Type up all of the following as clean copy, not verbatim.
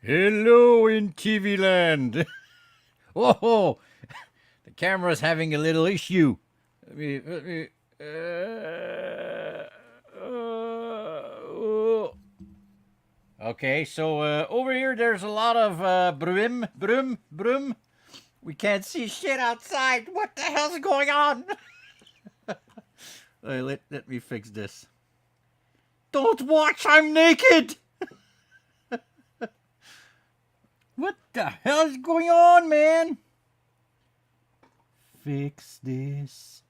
Hello in TV land. Oh, the camera's having a little issue. Oh. Okay, so over here there's a lot of broom. We can't see shit outside. What the hell's going on? Let me fix this. Don't watch, I'm naked! What the hell is going on, man? Fix this.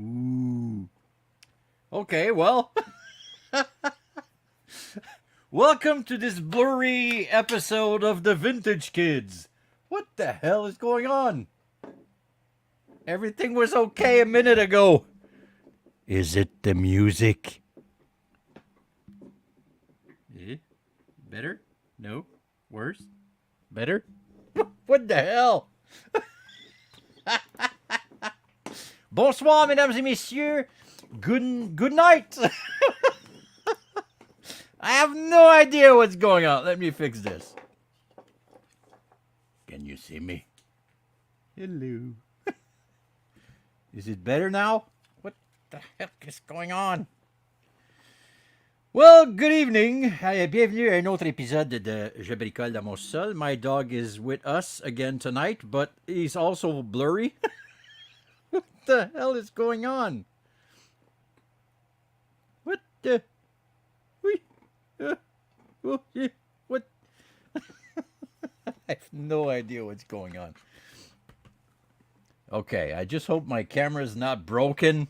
Ooh. Okay, well. Welcome to this blurry episode of the Vintage Kids. What the hell is going on? Everything was okay a minute ago. Is it the music? Better? No? Worse? Better? What the hell? Bonsoir, mesdames et messieurs. Good night. I have no idea what's going on. Let me fix this. Can you see me? Hello. Is it better now? What the heck is going on? Well, good evening. Bienvenue à un autre épisode de Je bricole dans mon sol. My dog is with us again tonight, but he's also blurry. What the hell is going on? What the... What? I have no idea what's going on. Okay, I just hope my camera's not broken.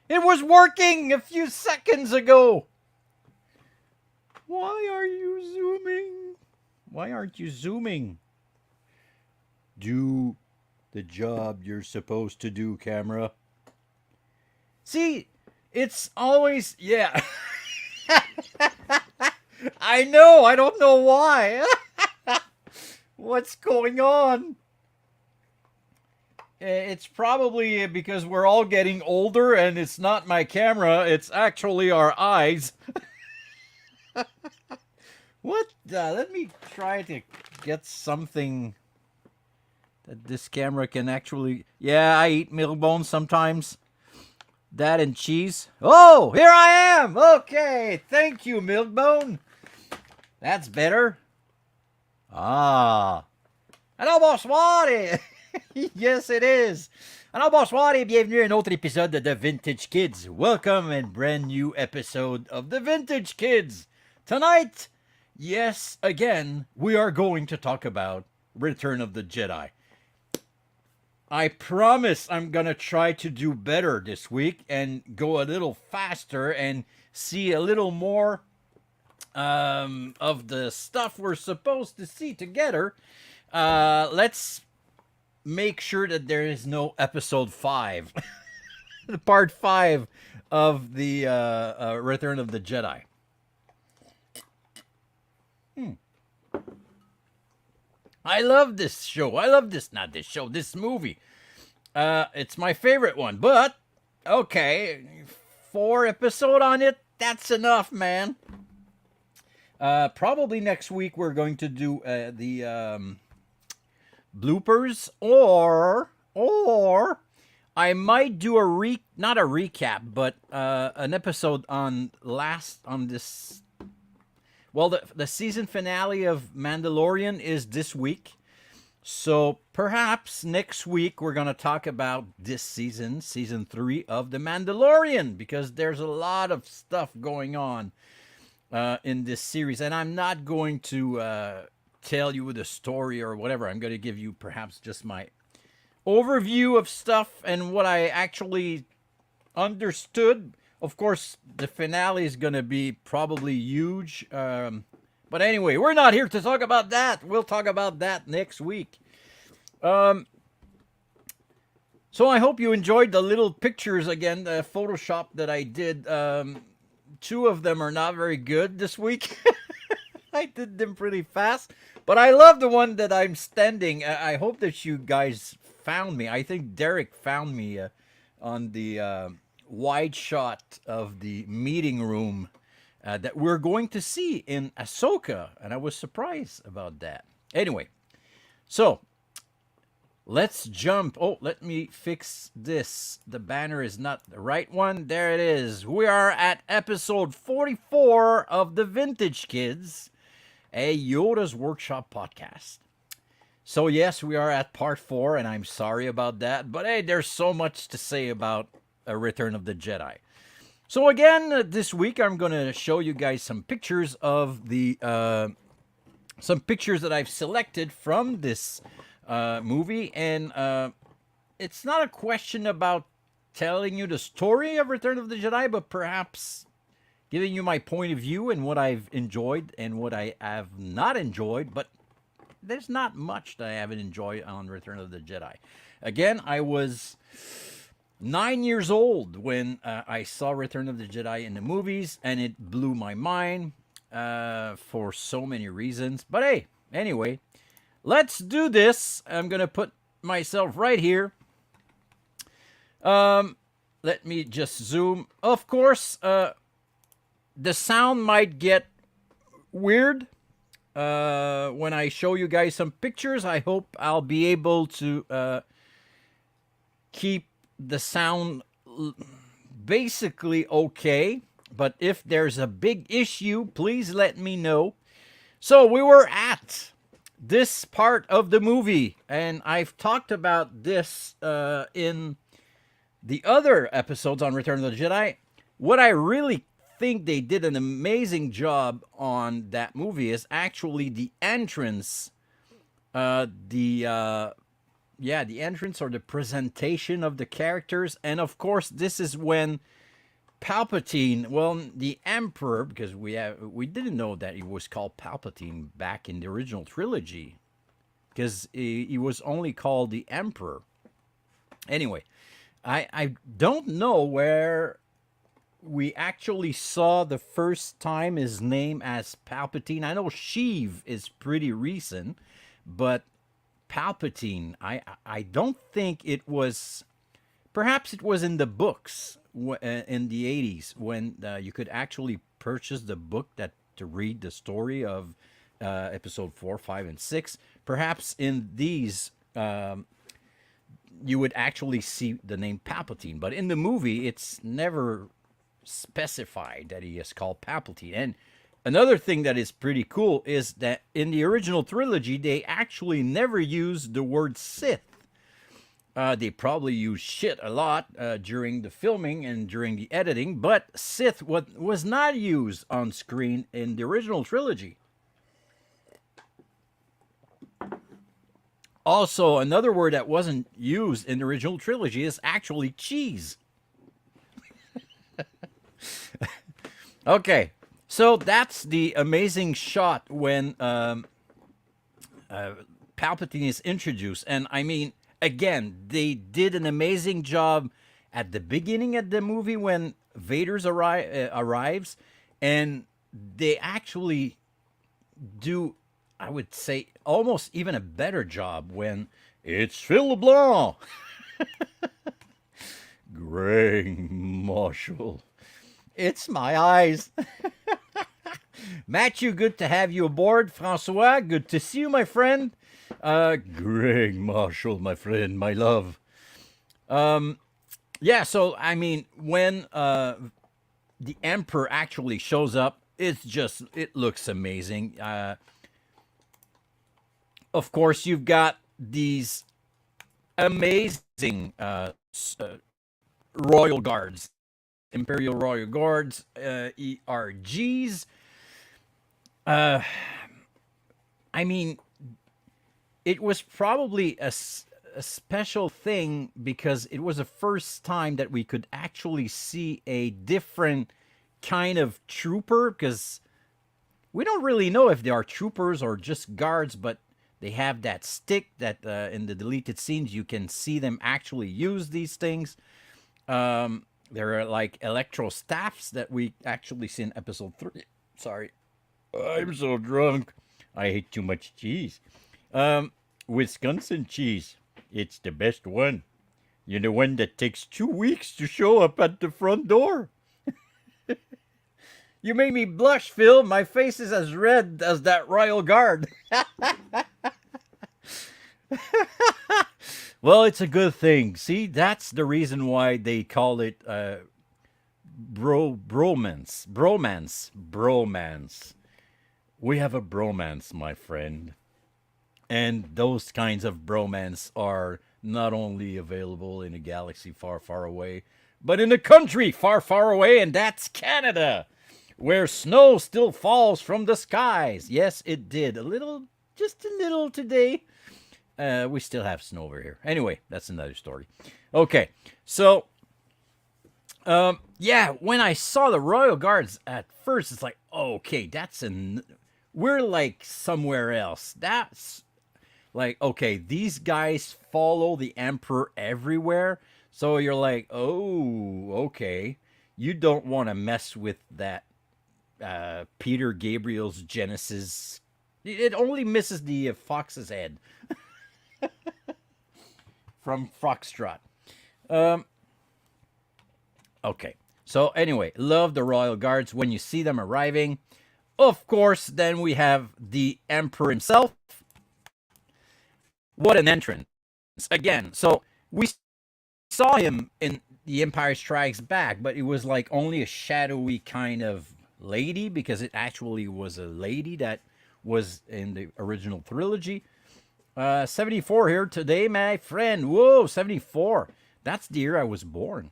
It was working a few seconds ago. Why are you zooming? Why aren't you zooming? Do the job you're supposed to do, camera. See, it's always... Yeah. I know, I don't know why. What's going on? It's probably because we're all getting older and it's not my camera, it's actually our eyes. What? Let me try to get something that this camera can actually... Yeah, I eat milk bones sometimes. That and cheese. Oh, here I am. Okay, thank you, Milkbone. That's better. Ah. Alors, bonsoir. Yes, it is. Alors, bonsoir et bienvenue à un autre épisode de The Vintage Kids. Welcome and brand new episode of The Vintage Kids. Tonight, yes, again, we are going to talk about Return of the Jedi. I promise I'm going to try to do better this week and go a little faster and see a little more of the stuff we're supposed to see together. Let's make sure that there is no episode 5, the part 5 of the Return of the Jedi. I love this show. This movie. It's my favorite one. But, okay, 4 episodes on it, that's enough, man. Probably next week we're going to do the bloopers, or I might do not a recap, but an episode on this. Well, the season finale of Mandalorian is this week. So perhaps next week we're going to talk about this season 3 of The Mandalorian, because there's a lot of stuff going on in this series. And I'm not going to tell you the story or whatever. I'm going to give you perhaps just my overview of stuff and what I actually understood. Of course, the finale is going to be probably huge. But anyway, we're not here to talk about that. We'll talk about that next week. So I hope you enjoyed the little pictures again, the Photoshop that I did. 2 of them are not very good this week. I did them pretty fast. But I love the one that I'm standing. I hope that you guys found me. I think Derek found me on the... wide shot of the meeting room that we're going to see in Ahsoka, and I was surprised about that. Anyway, so let's jump. Oh, let me fix this. The banner is not the right one. There it is. We are at episode 44 of The Vintage Kids, a Yoda's Workshop podcast. So yes, we are at part 4, and I'm sorry about that. But hey, there's so much to say about A Return of the Jedi. So again, this week I'm going to show you guys some pictures of the some pictures that I've selected from this movie, and it's not a question about telling you the story of Return of the Jedi, but perhaps giving you my point of view and what I've enjoyed and what I have not enjoyed. But there's not much that I haven't enjoyed on Return of the Jedi. Again, I was 9 years old when I saw Return of the Jedi in the movies, and it blew my mind for so many reasons. But hey, anyway, let's do this. I'm going to put myself right here. Let me just zoom. Of course, the sound might get weird when I show you guys some pictures. I hope I'll be able to keep the sound basically okay. But if there's a big issue, please let me know. So we were at this part of the movie, and I've talked about this in the other episodes on Return of the Jedi. What I really think they did an amazing job on that movie is actually the entrance, the entrance or the presentation of the characters. And of course, this is when Palpatine, well, the Emperor, because we didn't know that he was called Palpatine back in the original trilogy, because he was only called the Emperor. Anyway, I don't know where we actually saw the first time his name as Palpatine. I know Sheev is pretty recent, but Palpatine, I don't think it was. Perhaps it was in the books in the 80s when you could actually purchase the book to read the story of episode 4, 5, and 6. Perhaps in these you would actually see the name Palpatine, but in the movie it's never specified that he is called Palpatine. And another thing that is pretty cool is that in the original trilogy they actually never used the word Sith. They probably used shit a lot during the filming and during the editing, but Sith was not used on screen in the original trilogy. Also, another word that wasn't used in the original trilogy is actually cheese. Okay, so that's the amazing shot when Palpatine is introduced. And I mean, again, they did an amazing job at the beginning of the movie when Vader's arrives, and they actually do, I would say, almost even a better job when it's Phil LeBlanc. Greg Marshall. It's my eyes. Matthew, good to have you aboard. Francois, good to see you, my friend. Greg Marshall, my friend, my love. Yeah, so, I mean, when the Emperor actually shows up, it looks amazing. Of course, you've got these amazing royal guards, Imperial Royal Guards, ERGs. I mean, it was probably a special thing because it was the first time that we could actually see a different kind of trooper, because we don't really know if they are troopers or just guards, but they have that stick that in the deleted scenes you can see them actually use these things. There are like electro staffs that we actually see in episode 3. Sorry, I'm so drunk. I ate too much cheese. Wisconsin cheese. It's the best one. You're the one that takes 2 weeks to show up at the front door. You made me blush, Phil. My face is as red as that royal guard. Well, it's a good thing. See, that's the reason why they call it bromance. We have a bromance, my friend. And those kinds of bromance are not only available in a galaxy far, far away, but in a country far, far away, and that's Canada, where snow still falls from the skies. Yes, it did. A little, just a little today. We still have snow over here. Anyway, that's another story. Okay, so yeah, when I saw the Royal Guards at first, it's like, okay, we're like somewhere else. That's like, okay, these guys follow the Emperor everywhere. So you're like, oh, okay. You don't want to mess with that Peter Gabriel's Genesis. It only misses the fox's head from Foxtrot. Okay. So anyway, love the Royal Guards when you see them arriving. Of course, then we have the Emperor himself. What an entrance. Again, so we saw him in The Empire Strikes Back, but it was like only a shadowy kind of lady, because it actually was a lady that was in the original trilogy. 74 here today, my friend. Whoa, 74. That's the year I was born.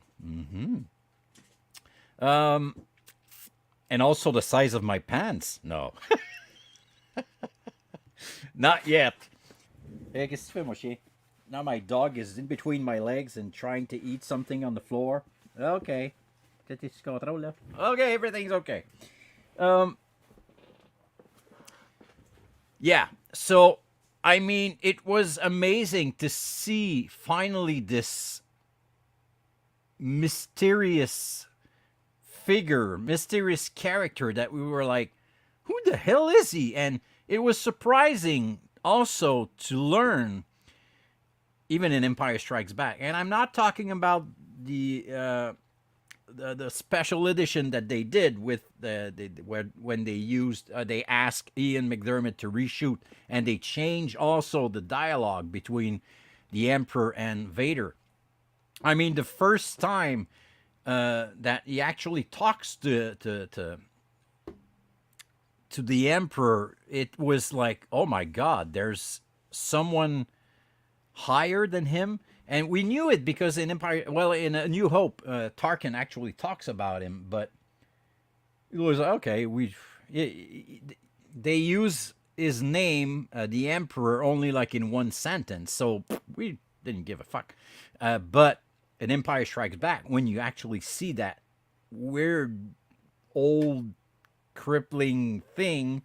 And also the size of my pants. No. Not yet. Hey, qu'est-ce que tu fais, mon chien? Now my dog is in between my legs and trying to eat something on the floor. Okay. Okay, everything's okay. Yeah, so, I mean, it was amazing to see finally this mysterious figure, mysterious character that we were like, who the hell is he? And it was surprising also to learn, even in Empire Strikes Back. And I'm not talking about the special edition that they did with when they asked Ian McDiarmid to reshoot, and they changed also the dialogue between the Emperor and Vader. I mean, the first time that he actually talks to the Emperor, it was like, oh my God, there's someone higher than him. And we knew it because in in A New Hope, Tarkin actually talks about him, but it was okay. They use his name, the Emperor, only like in one sentence, so we didn't give a fuck. But in Empire Strikes Back, when you actually see that weird old crippling thing,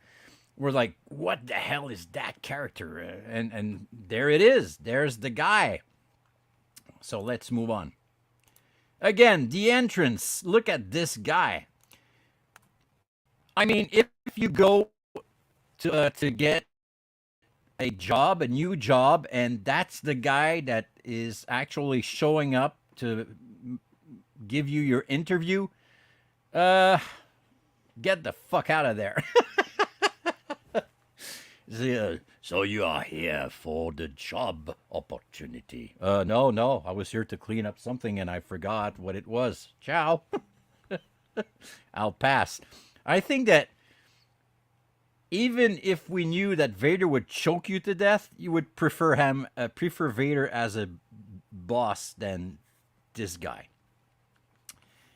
we're like, what the hell is that character? And there it is. There's the guy. So let's move on. Again, the entrance. Look at this guy. I mean, if you go to get a job, a new job, and that's the guy that is actually showing up to give you your interview, get the fuck out of there. So you are here for the job opportunity. No. I was here to clean up something and I forgot what it was. Ciao. I'll pass. I think that even if we knew that Vader would choke you to death, you would prefer Vader as a boss than this guy.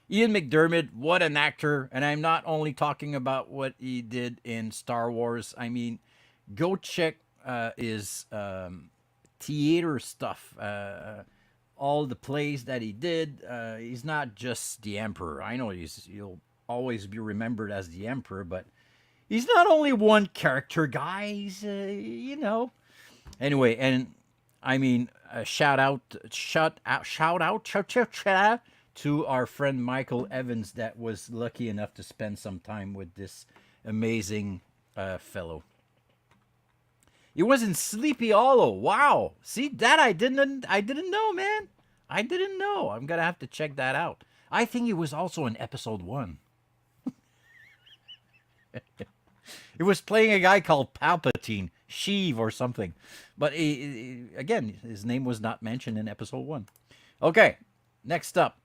Ian McDiarmid, what an actor. And I'm not only talking about what he did in Star Wars. I mean, go check his theater stuff, all the plays that he did. He's not just the Emperor. I know he'll always be remembered as the Emperor, but he's not only one character guy. He's, Anyway, and I mean, shout out to our friend Michael Evans that was lucky enough to spend some time with this amazing fellow. It was in Sleepy Hollow. Wow. See, that I didn't know, man. I didn't know. I'm going to have to check that out. I think it was also in episode 1. It was playing a guy called Palpatine, Sheev or something. But again, his name was not mentioned in episode 1. Okay, next up.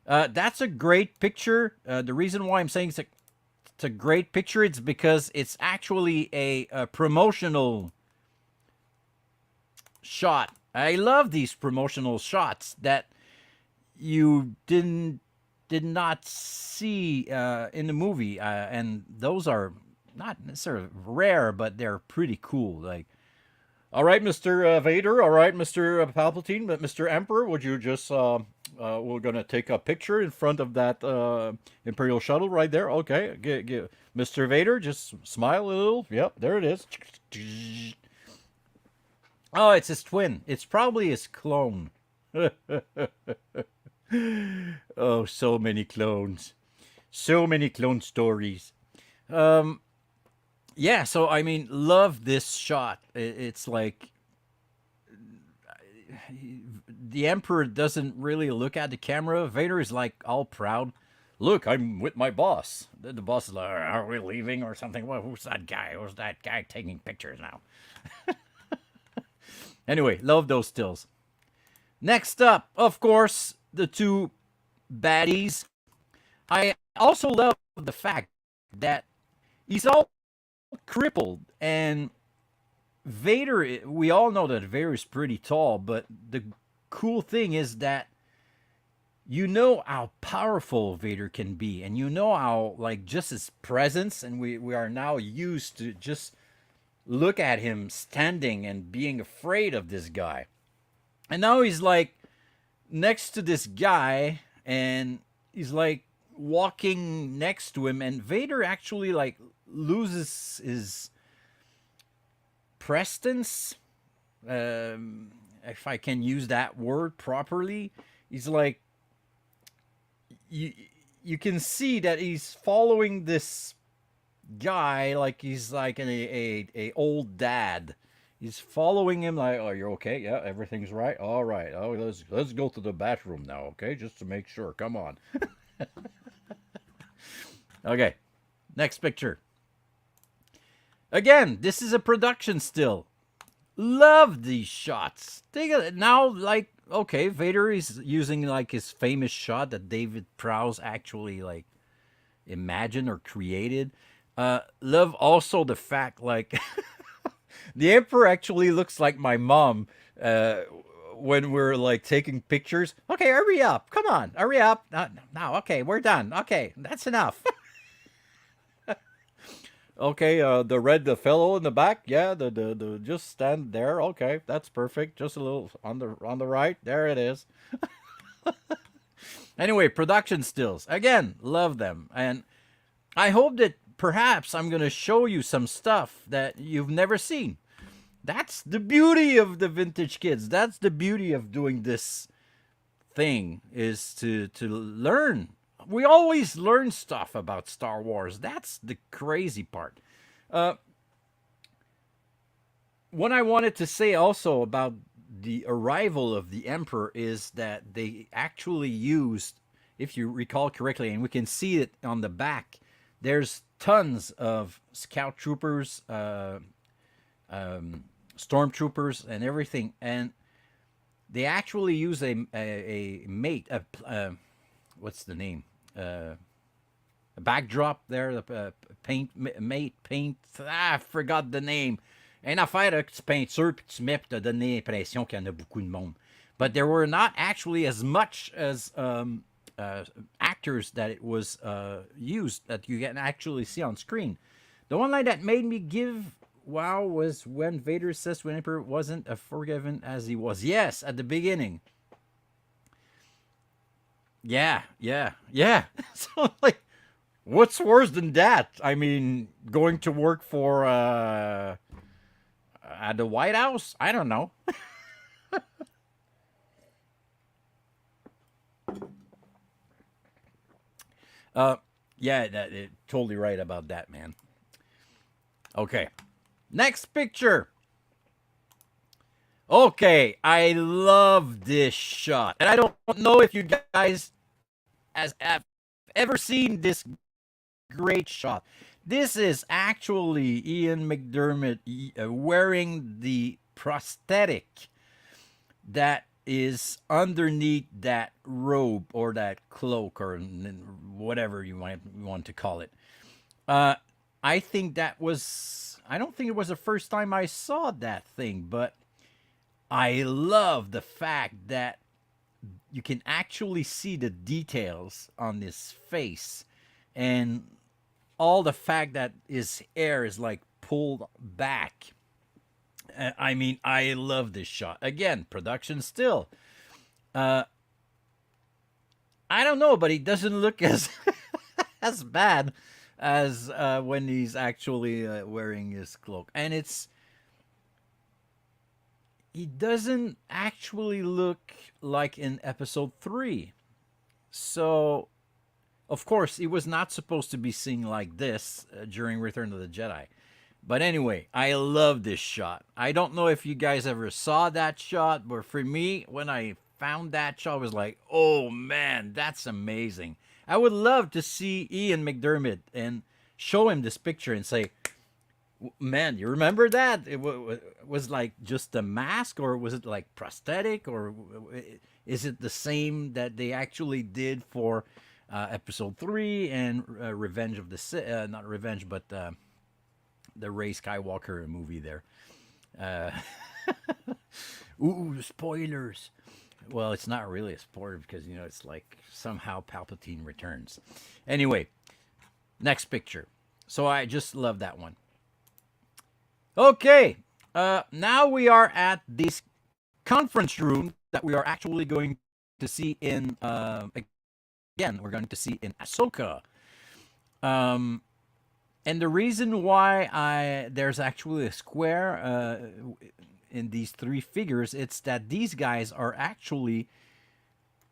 That's a great picture. The reason why I'm saying it's a great picture, it's because it's actually a promotional shot. I love these promotional shots that you did not see in the movie, and those are not necessarily rare, but they're pretty cool. Like, all right, Mr. Vader, all right, Mr. Palpatine, but Mr. Emperor, would you just we're gonna take a picture in front of that Imperial shuttle right there. Okay, Mr. Vader, just smile a little. Yep, there it is. Oh, it's his twin. It's probably his clone. Oh, so many clones. So many clone stories. Yeah, so I mean, love this shot. It's like the Emperor doesn't really look at the camera. Vader is like all proud. Look, I'm with my boss. The boss is like, are we leaving or something? Well, who's that guy? Who's that guy taking pictures now? Anyway, love those stills. Next up, of course, the two baddies. I also love the fact that he's all crippled, and Vader, we all know that Vader is pretty tall, but the cool thing is that you know how powerful Vader can be, and you know how, like, just his presence, and we are now used to just look at him standing and being afraid of this guy. And now he's like next to this guy, and he's like walking next to him, and Vader actually like loses his presence, if I can use that word properly. He's like, you can see that he's following this guy like he's like a old dad. He's following him like, oh, you're okay? Yeah, everything's right. All right. Oh, let's go to the bathroom now, okay? Just to make sure. Come on. Okay. Next picture. Again, this is a production still. Love these shots. Now, like, okay, Vader is using like his famous shot that David Prowse actually like imagined or created. Love also the fact like the Emperor actually looks like my mom when we're like taking pictures. Okay, hurry up. Come on, hurry up. Now, okay, we're done. Okay, that's enough. Okay, the fellow in the back, yeah, the just stand there. Okay, that's perfect. Just a little on the right. There it is. Anyway, production stills. Again, love them. And I hope that perhaps I'm going to show you some stuff that you've never seen. That's the beauty of the Vintage Kids. That's the beauty of doing this thing, is to learn. We always learn stuff about Star Wars. That's the crazy part. What I wanted to say also about the arrival of the Emperor is that they actually used, if you recall correctly, and we can see it on the back, there's tons of scout troopers, stormtroopers, and everything, and they actually use a mate. What's the name? A backdrop there. The paint. I forgot the name. Une affaire que tu peinture puis tu mets pour te donner l'impression qu'il y en a beaucoup de monde. But there were not actually as much as actors that it was used that you can actually see on screen. The one line that made me give wow was when Vader says to Emperor wasn't as forgiven as he was. Yes, at the beginning. Yeah. So like, what's worse than that? I mean, going to work for at the White House? I don't know. Yeah, totally right about that, man. Okay. Next picture. Okay, I love this shot. And I don't know if you guys have ever seen this great shot. This is actually Ian McDermott wearing the prosthetic that is underneath that robe or that cloak or whatever you want to call it. Uh, I think that was. I don't think it was the first time I saw that thing, but I love the fact that you can actually see the details on his face and all the fact that his hair is like pulled back. I mean, I love this shot. Again, production still. Uh, I don't know, but he doesn't look as as bad as when he's actually wearing his cloak. And it's he doesn't actually look like in episode 3. So, of course, he was not supposed to be seen like this during Return of the Jedi. But anyway, I love this shot. I don't know if you guys ever saw that shot, but for me, when I found that shot, I was like, oh man, that's amazing. I would love to see Ian McDermott and show him this picture and say, man, you remember that? It was like just a mask, or was it like prosthetic, or is it the same that they actually did for episode 3 and Revenge of the Sith? Not Revenge, but the Rey Skywalker movie there. Uh, ooh, spoilers. Well, it's not really a spoiler because, it's like somehow Palpatine returns. Anyway, next picture. So I just love that one. Okay, now we are at this conference room that we are actually going to see in, again, we're going to see in Ahsoka. And the reason why there's actually a square in these 3 figures, it's that these guys are actually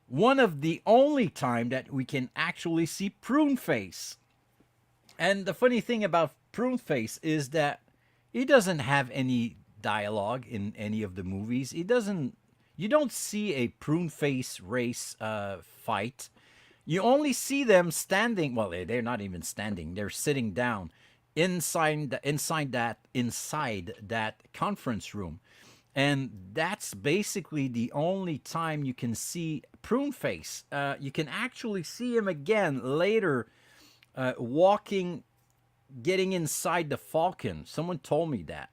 one of the only time that we can actually see Prune Face. And the funny thing about Prune Face is that he doesn't have any dialogue in any of the movies. You don't see a Prune Face race fight. You only see them standing. Well, they're not even standing. They're sitting down inside that conference room, and that's basically the only time you can see Prune Face. You can actually see him again later, walking, getting inside the Falcon. Someone told me that.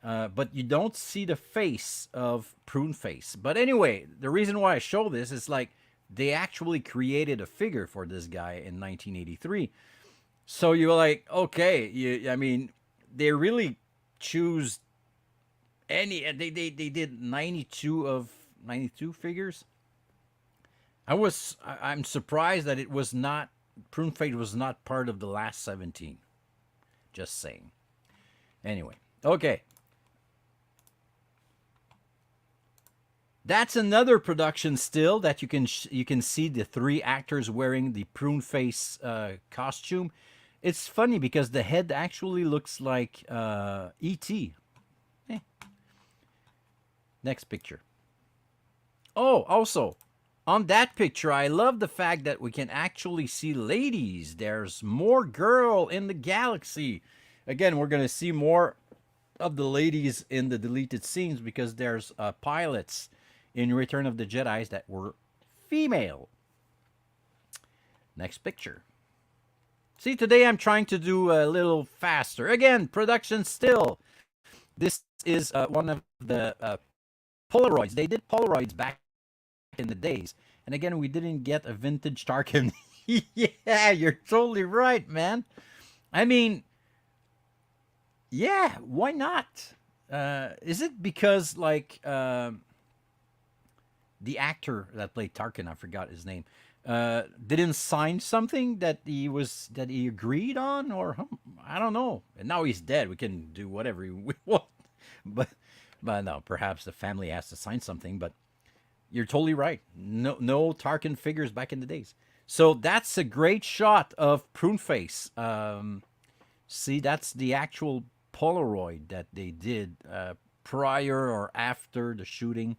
But you don't see the face of Prune Face. But anyway, the reason why I show this is like they actually created a figure for this guy in 1983. So you're like, okay, I mean, they really choose they did 92 of 92 figures. I'm surprised that it was not Prune Face was not part of the last 17. Just saying. Anyway, okay. That's another production still that you can see the 3 actors wearing the Prune Face costume. It's funny because the head actually looks like E.T. Next picture. Oh, also, on that picture, I love the fact that we can actually see ladies. There's more girl in the galaxy. Again, we're going to see more of the ladies in the deleted scenes because there's pilots in Return of the Jedi that were female. Next picture. See, today I'm trying to do a little faster. Again, production still. This is one of the Polaroids. They did Polaroids back in the days. And again, we didn't get a vintage Tarkin. Yeah, you're totally right, man. I mean, yeah, why not? Is it because, like, the actor that played Tarkin, I forgot his name, didn't sign something that he agreed on, or I don't know. And now he's dead. We can do whatever we want. But no, perhaps the family has to sign something. But you're totally right. No Tarkin figures back in the days. So that's a great shot of Prune Face. See, that's the actual Polaroid that they did prior or after the shooting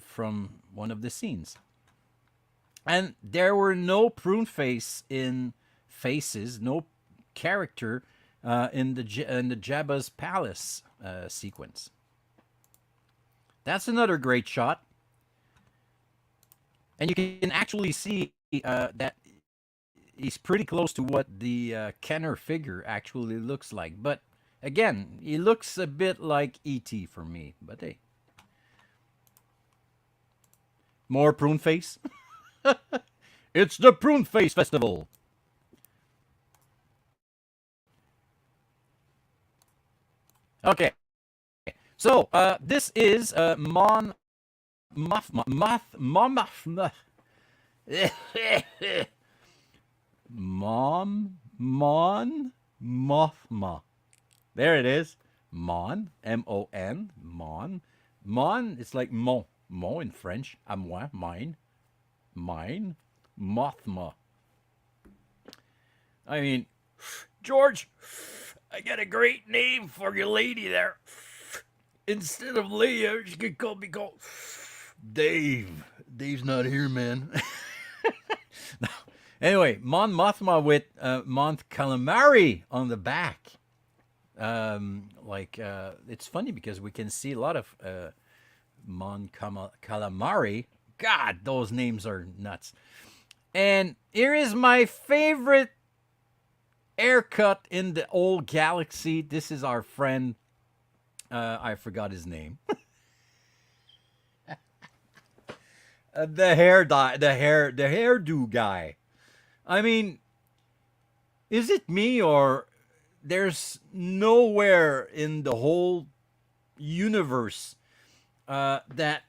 from one of the scenes. And there were no Prune Face in Faces, no character in the Jabba's palace sequence. That's another great shot. And you can actually see that he's pretty close to what the Kenner figure actually looks like. But again, he looks a bit like E.T. for me. But hey. More prune face. It's the Prune Face Festival. Okay. So, this is Mon Mothma. Mon Mothma. There it is. Mon, M-O-N, Mon. Mon, it's like mon. Mon in French. À moi, mine. Mine. Mothma. I mean, George, I got a great name for your lady there. Instead of Leah, she could call me Dave. Dave's not here, man. No. Anyway, Mon Mothma with Mon Calamari on the back. It's funny because we can see a lot of Mon Calamari. God, those names are nuts. And here is my favorite haircut in the old galaxy. This is our friend. I forgot his name. The hairdo guy. I mean, is it me or there's nowhere in the whole universe that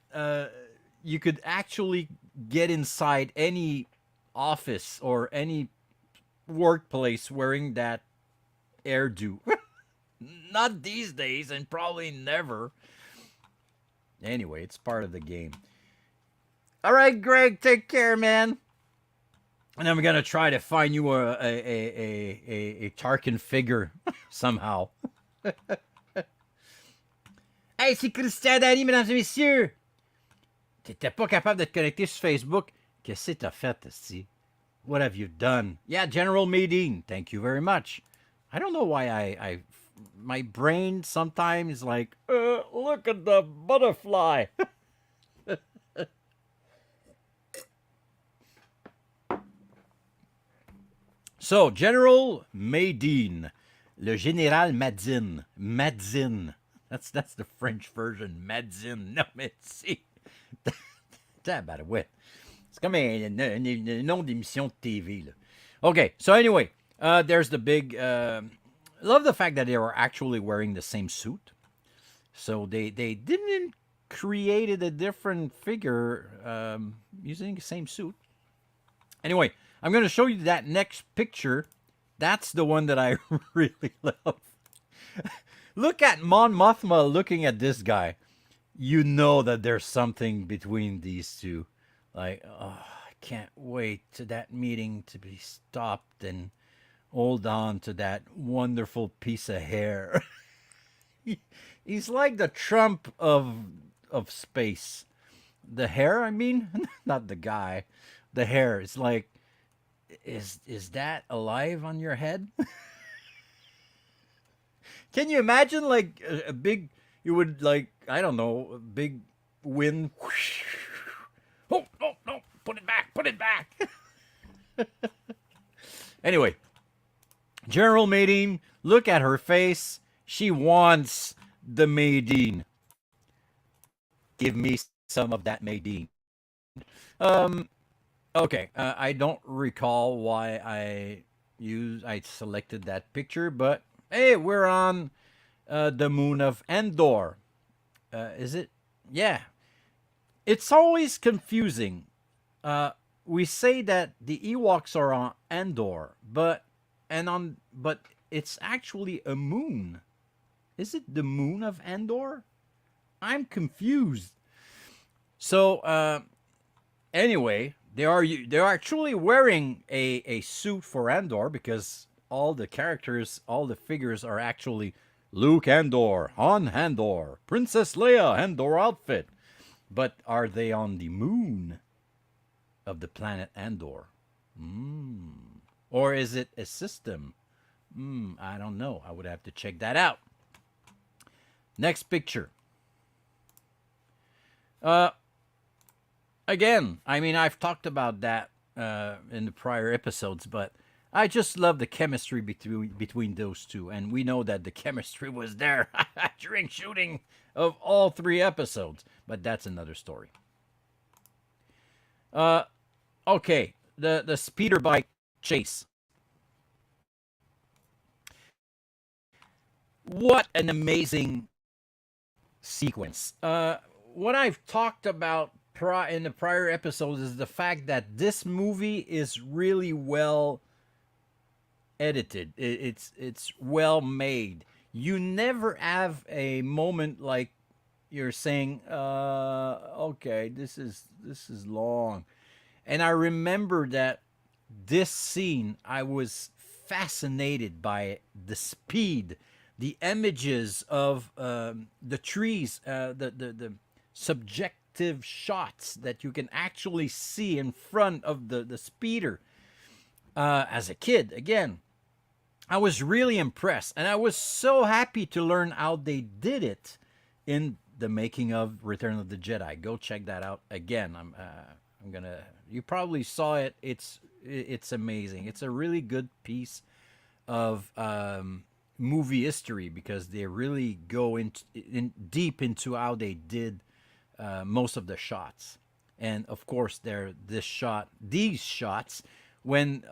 you could actually get inside any office or any workplace wearing that hairdo? Not these days, and probably never. Anyway, it's part of the game. All right, Greg, take care, man. And then we're gonna try to find you a Tarkin figure somehow. Hey, c'est Christian Dany, mesdames et messieurs. T'étais pas capable de te connecter sur Facebook. Qu'est-ce que t'as fait, ici? What have you done? Yeah, General Medine. Thank you very much. I don't know why my brain sometimes is like, look at the butterfly. So, General Medine. Le Général Madzin. Madzin. That's the French version. Madzin. No, merci. Tabarouette. C'est comme un nom d'émission de TV. Là. Okay, so anyway, there's the big... love the fact that they were actually wearing the same suit. So they didn't created a different figure using the same suit. Anyway, I'm going to show you that next picture. That's the one that I really love. Look at Mon Mothma looking at this guy. You know that there's something between these two. Like, oh, I can't wait to that meeting to be stopped and hold on to that wonderful piece of hair. He's like the Trump of space. The hair, I mean, not the guy. The hair. It's like, is that alive on your head? Can you imagine like a big, you would like, I don't know, a big wind. Oh, no, put it back. Anyway, General Medine, look at her face. She wants the Medine. Give me some of that Medine. Okay, I don't recall why I selected that picture, but hey, we're on the moon of Endor. Is it? Yeah. It's always confusing. We say that the Ewoks are on Endor, but it's actually a moon. Is it the moon of Endor? I'm confused. So anyway, they are actually wearing a suit for Endor because all the characters, all the figures are actually Luke Endor, Han Andor, Princess Leia Endor outfit. But are they on the moon of the planet Endor? Or is it a system I don't know. I would have to check that out. Next picture. Uh, Again, I mean, I've talked about that in the prior episodes, but I just love the chemistry between those two, and we know that the chemistry was there during shooting of all 3 episodes. But that's another story. Uh, okay, the speeder bike chase. What an amazing sequence. What I've talked about in the prior episodes is the fact that this movie is really well edited. It's well made. You never have a moment like you're saying, okay, this is long. And I remember that this scene, I was fascinated by the speed, the images of the trees, the subjective shots that you can actually see in front of the speeder. As a kid, again, I was really impressed, and I was so happy to learn how they did it in the making of Return of the Jedi. Go check that out again. I'm gonna. You probably saw it. It's amazing. It's a really good piece of movie history because they really go deep into how they did most of the shots, and of course, these shots, when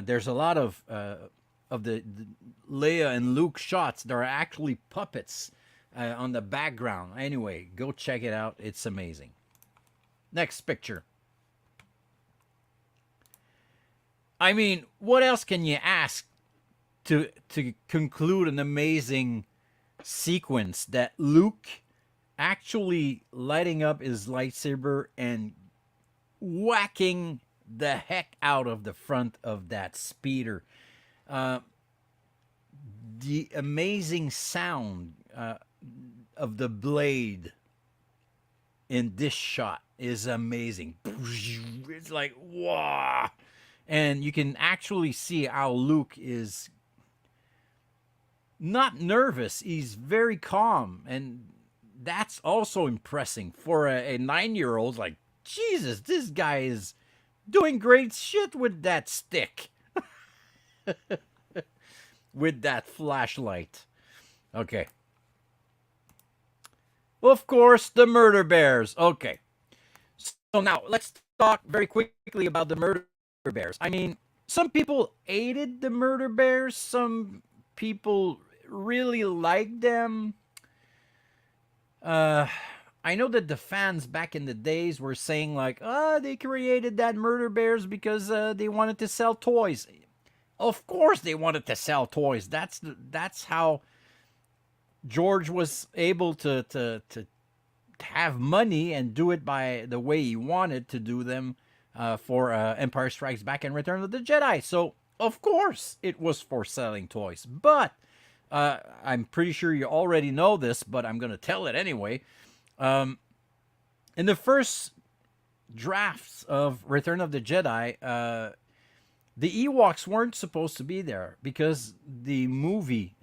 there's a lot of the Leia and Luke shots, there are actually puppets on the background. Anyway, go check it out. It's amazing. Next picture. I mean, what else can you ask to conclude an amazing sequence that Luke actually lighting up his lightsaber and whacking the heck out of the front of that speeder? The amazing sound of the blade in this shot is amazing. It's like, wow. And you can actually see how Luke is not nervous. He's very calm. And that's also impressive for a 9-year-old. Like, Jesus, this guy is doing great shit with that stick. With that flashlight. Okay. Of course, the murder bears. Okay. So now, let's talk very quickly about the murder bears. I mean, some people hated the murder bears. Some people really liked them. I know that the fans back in the days were saying like, they created that murder bears because they wanted to sell toys. Of course they wanted to sell toys. That's how George was able to have money and do it by the way he wanted to do them for Empire Strikes Back and Return of the Jedi. So, of course, it was for selling toys. But I'm pretty sure you already know this, but I'm going to tell it anyway. In the first drafts of Return of the Jedi, the Ewoks weren't supposed to be there because the movie,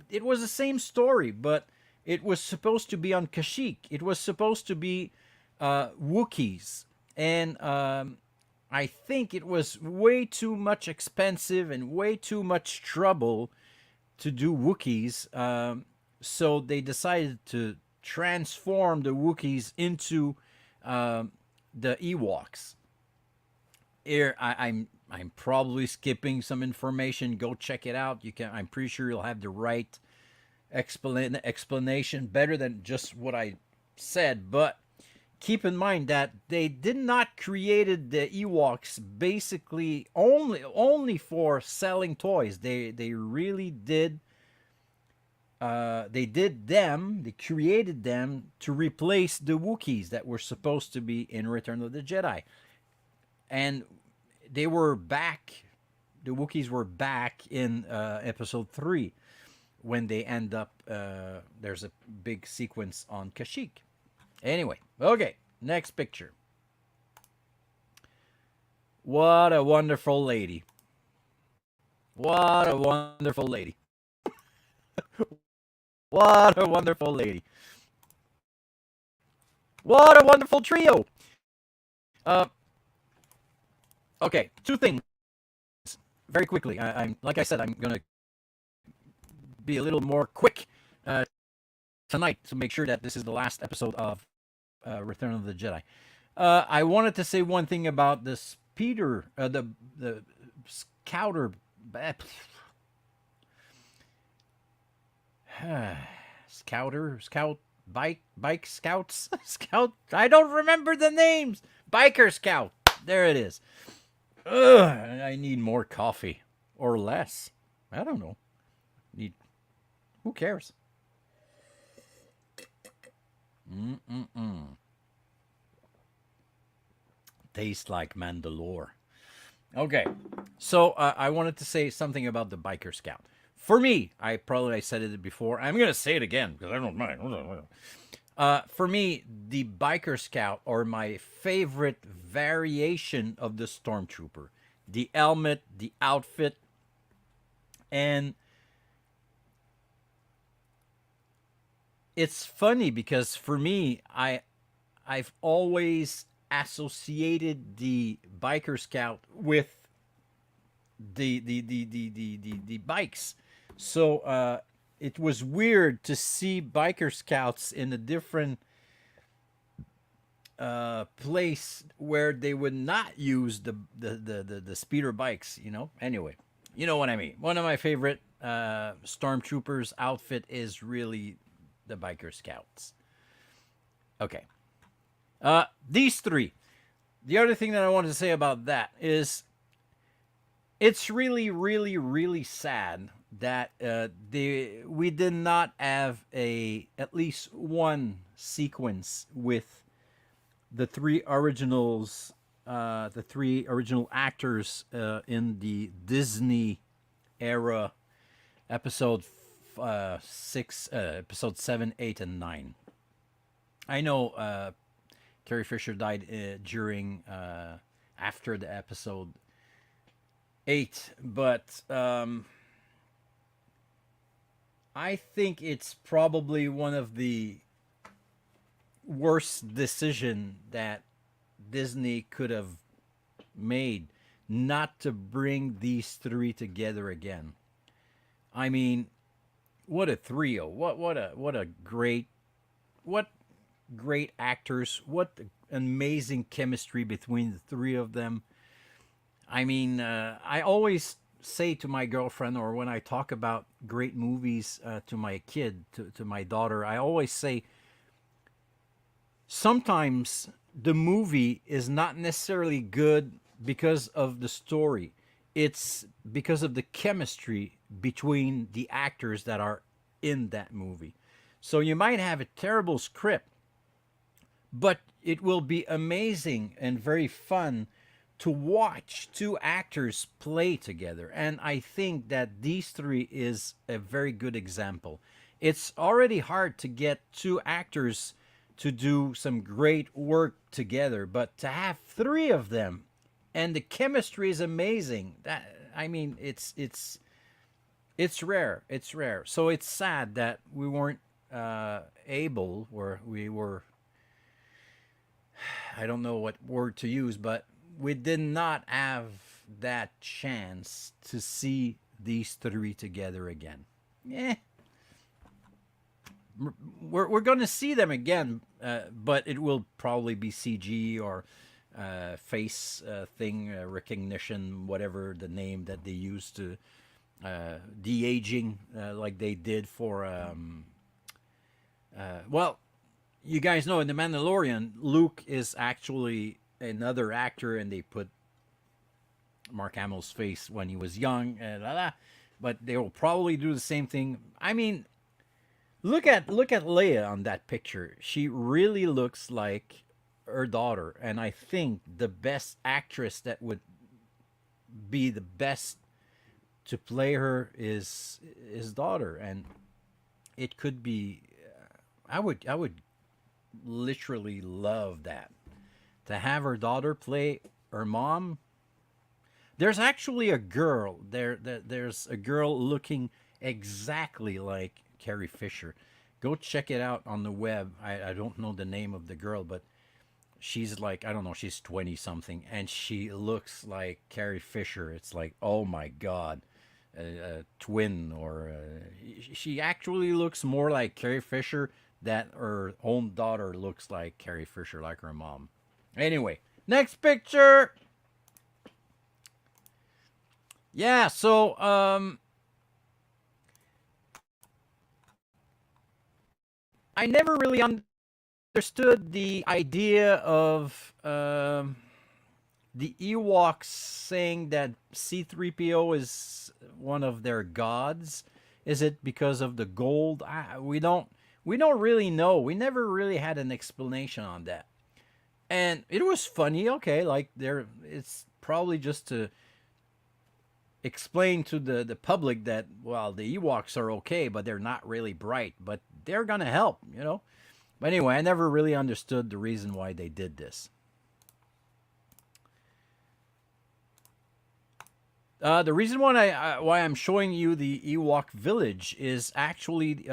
it was the same story, but it was supposed to be on Kashyyyk. It was supposed to be Wookiees. And I think it was way too much expensive and way too much trouble to do Wookiees. So they decided to transform the Wookiees into the Ewoks. Here, I'm probably skipping some information. Go check it out. I'm pretty sure you'll have the right explanation better than just what I said. But keep in mind that they did not created the Ewoks basically only for selling toys. They really did. They created them to replace the Wookiees that were supposed to be in Return of the Jedi, and they were back. The Wookiees were back in Episode 3 when they end up. There's a big sequence on Kashyyyk. Anyway, okay, next picture. What a wonderful lady. What a wonderful lady. What a wonderful lady. What a wonderful trio. Uh, okay, two things very quickly. I'm like I said, I'm gonna be a little more quick tonight to make sure that this is the last episode of Return of the Jedi. I wanted to say one thing about the speeder, the scouter, scout, bike scouts, scout. I don't remember the names. Biker scout. There it is. Ugh, I need more coffee or less. I don't know. Need. Who cares? Mm-mm-mm. Tastes like Mandalore. Okay, so I wanted to say something about the biker scout. For me, I said it before. I'm gonna say it again because I don't mind. For me, the biker scout are my favorite variation of the stormtrooper. The helmet, the outfit, and it's funny because for me, I've always associated the biker scout with the bikes. So it was weird to see biker scouts in a different place where they would not use the speeder bikes. Anyway, you know what I mean. One of my favorite stormtroopers outfit is really the biker scouts. Okay. These three. The other thing that I wanted to say about that is it's really, really, really sad that we did not have at least one sequence with the three original actors in the Disney era episode episode 7, 8, and 9. I know Carrie Fisher died during after the episode 8, but I think it's probably one of the worst decision that Disney could have made not to bring these three together again. I mean, what a trio! What great actors! What amazing chemistry between the three of them. I mean, I always say to my girlfriend, or when I talk about great movies to my kid, to my daughter, I always say sometimes the movie is not necessarily good because of the story. It's because of the chemistry between the actors that are in that movie. So you might have a terrible script, but it will be amazing and very fun to watch two actors play together. And I think that these three is a very good example. It's already hard to get two actors to do some great work together, but to have three of them and the chemistry is amazing. That I mean, it's rare. It's rare. So it's sad that we weren't able, or we were, I don't know what word to use, but we did not have that chance to see these three together again. Yeah, we're going to see them again, but it will probably be CG or face thing recognition, whatever the name that they use to de aging, like they did for. Well, you guys know in the Mandalorian, Luke is actually another actor, and they put Mark Hamill's face when he was young, and but they will probably do the same thing. I mean, look at Leia on that picture. She really looks like her daughter, and I think the best actress that would be the best to play her is his daughter, and it could be. I would literally love that to have her daughter play her mom. There's actually a girl there's a girl looking exactly like Carrie Fisher. Go check it out on the web. I don't know the name of the girl, but she's like, I don't know, she's 20 something, and she looks like Carrie Fisher. It's like, oh my god, a twin, or she actually looks more like Carrie Fisher that her own daughter looks like Carrie Fisher, like her mom. Anyway, next picture. Yeah, so I never really understood the idea of the Ewoks saying that C-3PO is one of their gods. Is it because of the gold? We don't really know. We never really had an explanation on that. And it was funny, okay, like there it's probably just to explain to the public that, well, the Ewoks are okay, but they're not really bright, but they're gonna help. But anyway, I never really understood the reason why they did this. The reason why I'm showing you the Ewok village is actually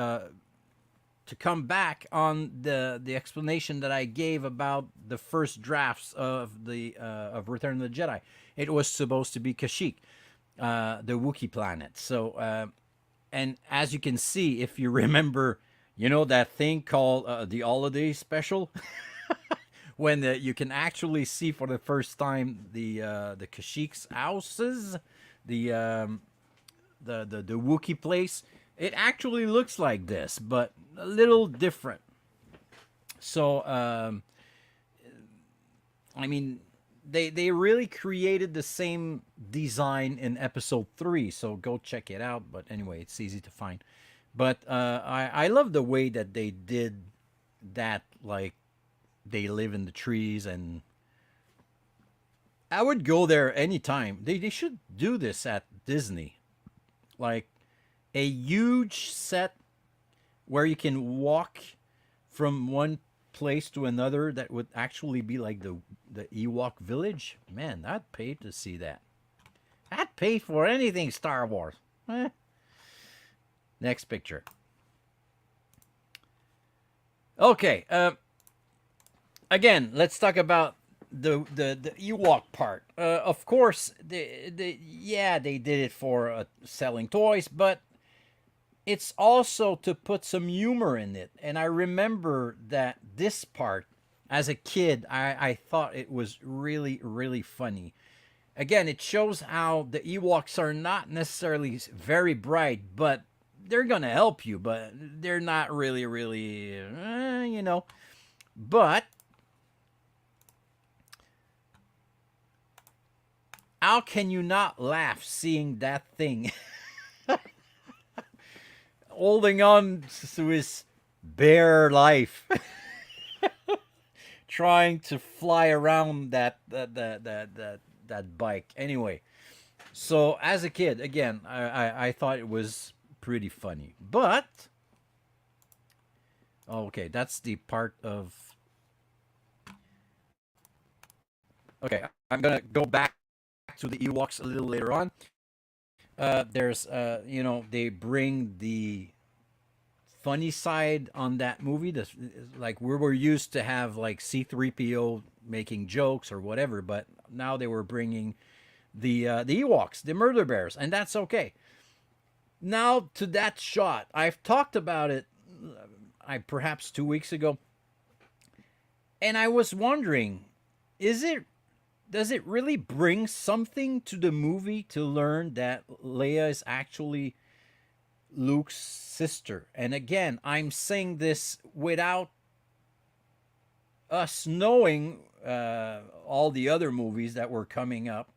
to come back on the explanation that I gave about the first drafts of the of Return of the Jedi. It was supposed to be Kashyyyk, the Wookiee planet. So, and as you can see, if you remember, that thing called the Holiday Special, when you can actually see for the first time the Kashyyyk's houses, the Wookiee place. It actually looks like this, but a little different. So, I mean, they really created the same design in episode 3, so go check it out. But anyway, it's easy to find. But I love the way that they did that, like they live in the trees, and I would go there anytime. They should do this at Disney. Like a huge set where you can walk from one place to another that would actually be like the Ewok village. Man, I'd pay to see that. I'd pay for anything Star Wars. Next picture. Okay. Again, let's talk about the Ewok part. Of course, they did it for selling toys, but it's also to put some humor in it. And I remember that this part, as a kid, I thought it was really, really funny. Again, it shows how the Ewoks are not necessarily very bright, but they're going to help you, but they're not really, really, But how can you not laugh seeing that thing holding on to his bare life, trying to fly around that bike? Anyway, so as a kid, again, I thought it was pretty funny. But okay, that's the part of. Okay, I'm gonna go back to the Ewoks a little later on. There's they bring the funny side on that movie. Like we were used to have like C-3PO making jokes or whatever, but now they were bringing the Ewoks, the murder bears, and that's okay. Now to that shot, I've talked about it, perhaps 2 weeks ago, and I was wondering, does it really bring something to the movie to learn that Leia is actually Luke's sister? And again, I'm saying this without us knowing all the other movies that were coming up,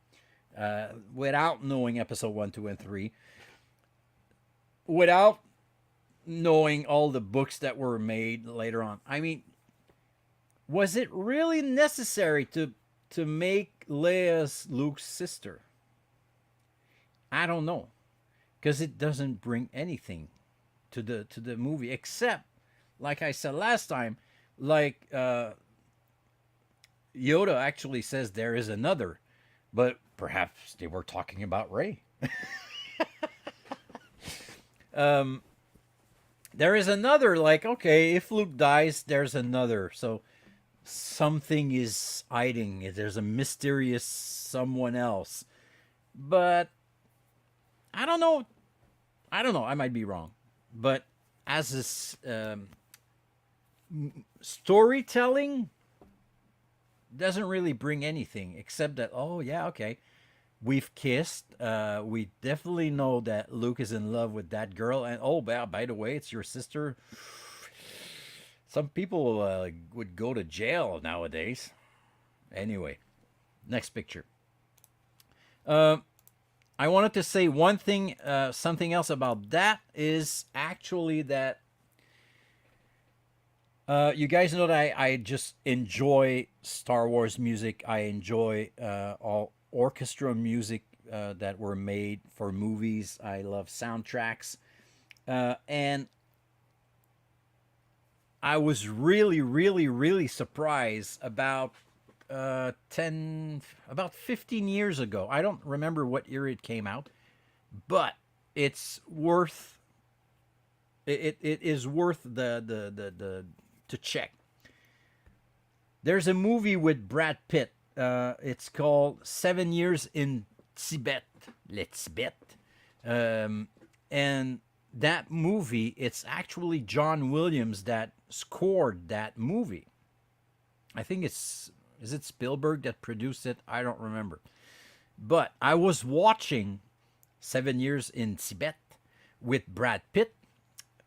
without knowing episode 1, 2, and 3, without knowing all the books that were made later on. I mean, was it really necessary to make Leia's Luke's sister? I don't know, because it doesn't bring anything to the movie, except, like I said last time, like Yoda actually says there is another, but Perhaps they were talking about Rey. um, there is another, like, okay, if Luke dies, there's another. So something is hiding. There's a mysterious someone else. But I don't know. I don't know. I might be wrong. But as this storytelling doesn't really bring anything except that, oh, yeah, okay. We've kissed. We definitely know that Luke is in love with that girl. And oh, by the way, it's your sister. Some people would go to jail nowadays. Anyway, next picture. I wanted to say one thing, something else about that is actually that you guys know that I just enjoy Star Wars music. I enjoy all orchestra music that were made for movies. I love soundtracks. And I was really, really, really surprised about 15 years ago. I don't remember what year it came out, but it's worth it is worth the to check. There's a movie with Brad Pitt. It's called 7 Years in Tibet. Let's bet. And that movie, it's actually John Williams that scored that movie. I think is it Spielberg that produced it? I don't remember. But I was watching 7 Years in Tibet with Brad Pitt,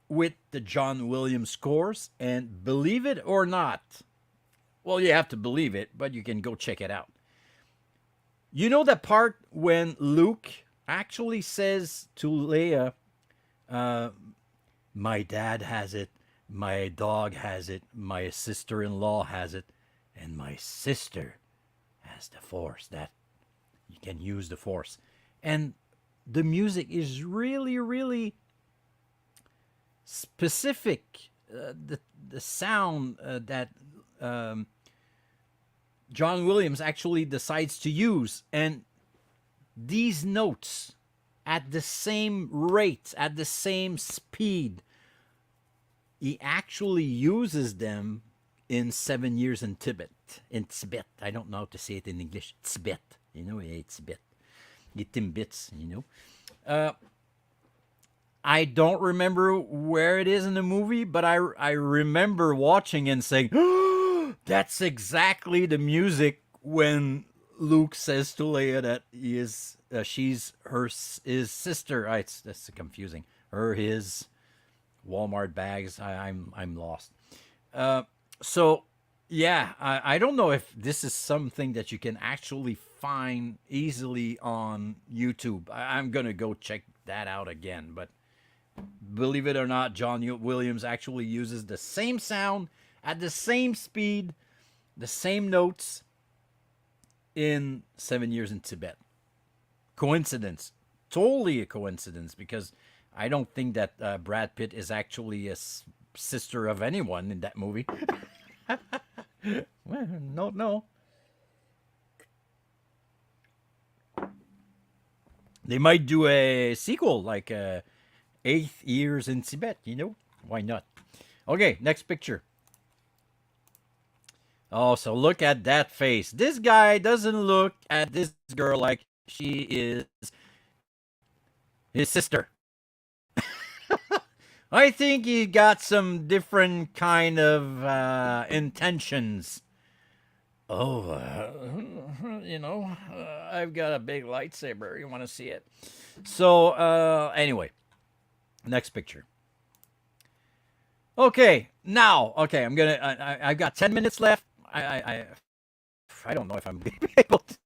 with the John Williams scores, and believe it or not, well, you have to believe it, but you can go check it out. You know the part when Luke actually says to Leia, my dad has it, my dog has it, my sister-in-law has it, and my sister has the Force, that you can use the Force. And the music is really, really specific. The sound that John Williams actually decides to use, and these notes at the same rate, at the same speed, he actually uses them in 7 Years in Tibet. In Tibet, I don't know how to say it in English. Tibet, it's Tibet. It Timbits, I don't remember where it is in the movie, but I remember watching and saying, oh, that's exactly the music when Luke says to Leia that she's his sister. That's confusing. His Walmart bags. I'm lost. So yeah, I don't know if this is something that you can actually find easily on YouTube. I'm gonna go check that out again, but believe it or not, John Williams actually uses the same sound at the same speed, the same notes in 7 Years in Tibet. Coincidence. Totally a coincidence, because I don't think that Brad Pitt is actually a sister of anyone in that movie. Well, no. They might do a sequel like 8 Years in Tibet, Why not? Okay, next picture. Oh, so look at that face. This guy doesn't look at this girl like she is his sister. I think he got some different kind of intentions. Oh, I've got a big lightsaber. You want to see it? So, anyway, next picture. Okay, now, I've got 10 minutes left. I don't know if I'm able to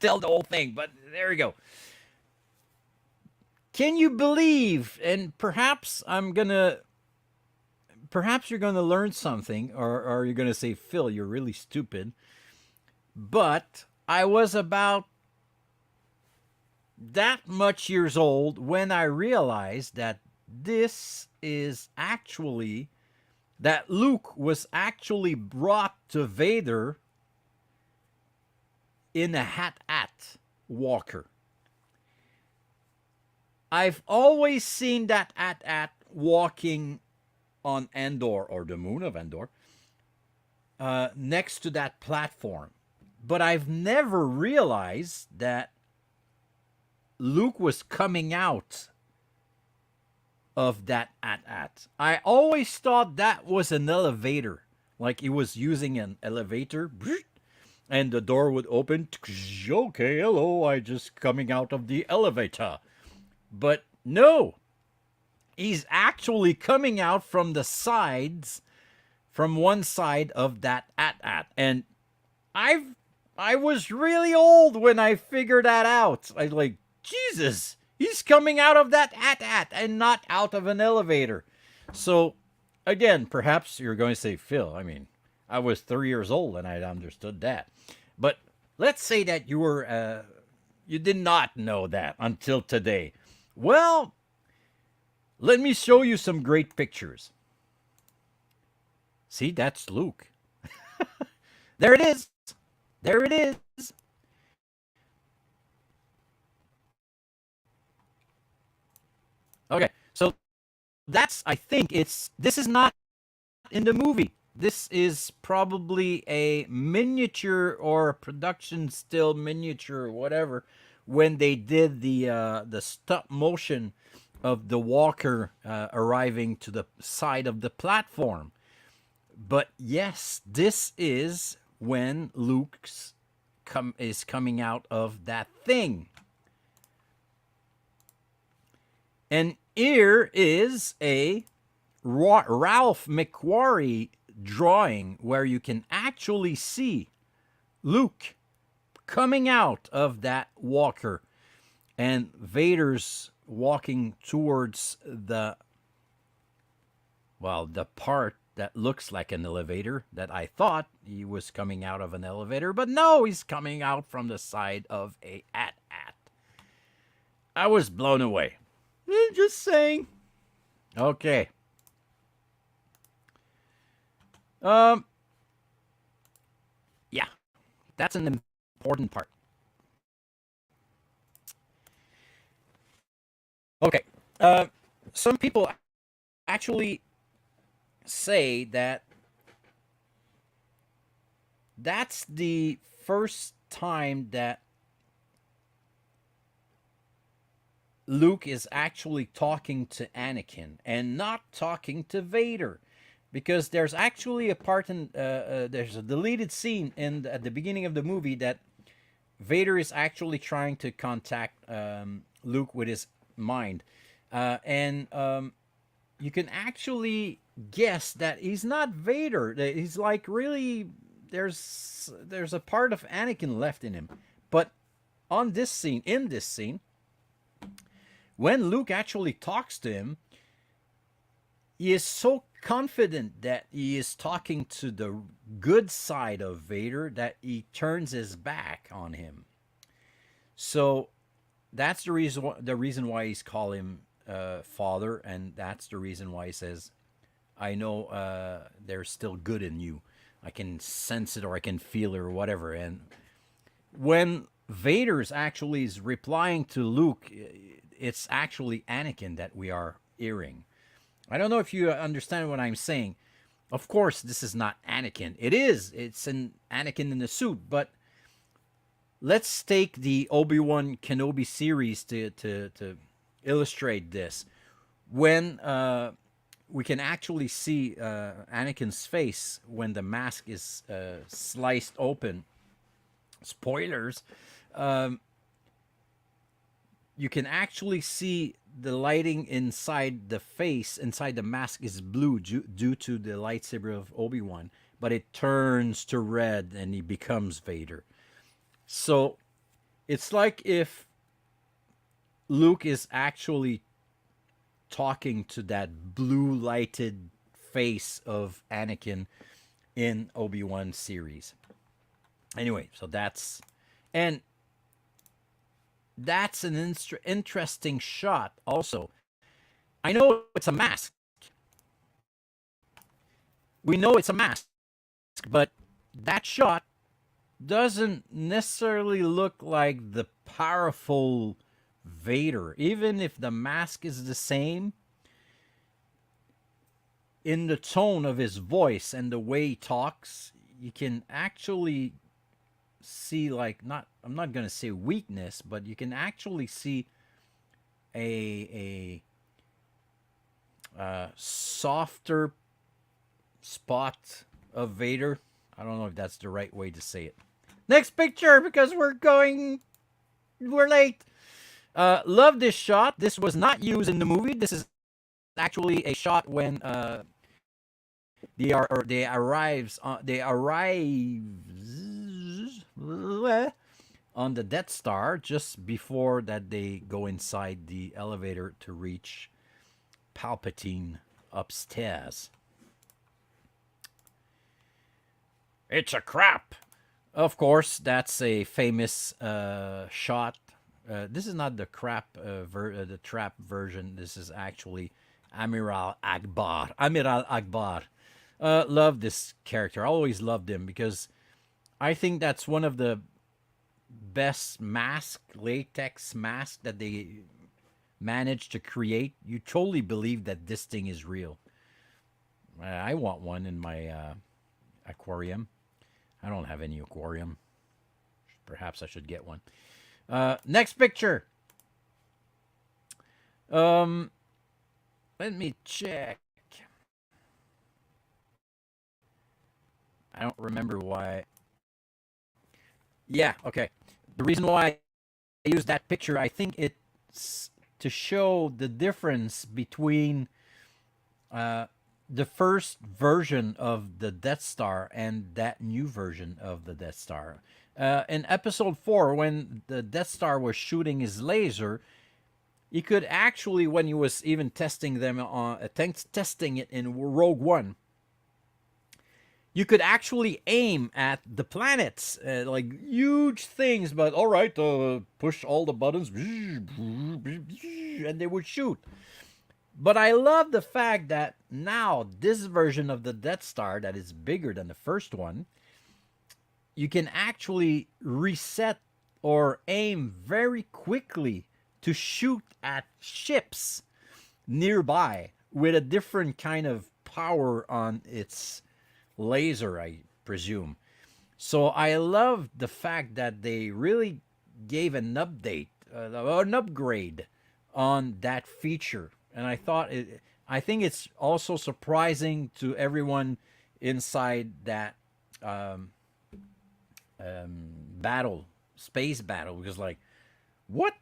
tell the whole thing, but there we go. Can you believe? And perhaps you're gonna learn something, or you're gonna say, Phil, you're really stupid. But I was about that much years old when I realized that that Luke was actually brought to Vader in a hat. walker. I've always seen that at walking on Endor, or the moon of Endor, next to that platform. But I've never realized that Luke was coming out of that at. I always thought that was an elevator, like he was using an elevator, and the door would open. Okay, hello, I just coming out of the elevator. But no, he's actually coming out from the sides, from one side of that at. And I was really old when I figured that out. I was like, Jesus, he's coming out of that at and not out of an elevator. So, again, perhaps you're going to say, Phil, I mean, I was 3 years old and I understood that. But let's say that you did not know that until today. Well, let me show you some great pictures. See, that's Luke. There it is. There it is. Okay, so I think this is not in the movie. This is probably a miniature or a production still miniature or whatever when they did the stop motion of the walker arriving to the side of the platform. But yes, this is when Luke is coming out of that thing. And here is a Ralph McQuarrie drawing where you can actually see Luke coming out of that walker and Vader's walking towards the part that looks like an elevator that I thought he was coming out of an elevator, but no, he's coming out from the side of a at. I was blown away. Just saying. Okay. Yeah, that's an important part. Okay. Some people actually say that that's the first time that Luke is actually talking to Anakin and not talking to Vader, because there's actually a part in there's a deleted scene at the beginning of the movie that Vader is actually trying to contact Luke with his mind, and you can actually guess that he's not Vader. That he's like really there's a part of Anakin left in him, but in this scene, when Luke actually talks to him, he is so confident that he is talking to the good side of Vader that he turns his back on him. So that's the reason why he's called him father, and that's the reason why he says, I know there's still good in you. I can sense it, or I can feel it, or whatever. And when Vader's actually is replying to Luke, it's actually Anakin that we are hearing. I don't know if you understand what I'm saying. Of course, this is not Anakin. It's an Anakin in the suit. But let's take the Obi-Wan Kenobi series to illustrate this. When we can actually see Anakin's face when the mask is sliced open. Spoilers. You can actually see the lighting inside the face, inside the mask, is blue due to the lightsaber of Obi-Wan, but it turns to red and he becomes Vader. So it's like if Luke is actually talking to that blue lighted face of Anakin in Obi-Wan series. Anyway, so that's an interesting shot also. I know it's a mask. We know it's a mask, but that shot doesn't necessarily look like the powerful Vader. Even if the mask is the same, in the tone of his voice and the way he talks, you can actually see, like, not, I'm not gonna say weakness, but you can actually see a softer spot of Vader. I don't know if that's the right way to say it. Next picture, because we're late. Love this shot. This was not used in the movie. This is actually a shot when they arrive on the Death Star just before that they go inside the elevator to reach Palpatine upstairs. It's a crap. Of course, that's a famous shot. This is not the the trap version. This is actually Admiral Akbar. Love this character. I always loved him because I think that's one of the best latex mask that they managed to create. You totally believe that this thing is real. I want one in my aquarium. I don't have any aquarium. Perhaps I should get one. Next picture. Let me check. I don't remember why. Yeah, okay. The reason why I used that picture, I think it's to show the difference between the first version of the Death Star and that new version of the Death Star. In Episode 4, when the Death Star was shooting his laser, you could actually, when he was even testing it in Rogue One, you could actually aim at the planets, like huge things, but all right, push all the buttons, and they would shoot. But I love the fact that now this version of the Death Star that is bigger than the first one, you can actually reset or aim very quickly to shoot at ships nearby with a different kind of power on its laser, I presume. So I love the fact that they really gave an update, an upgrade on that feature. And I think it's also surprising to everyone inside that space battle, because like, what?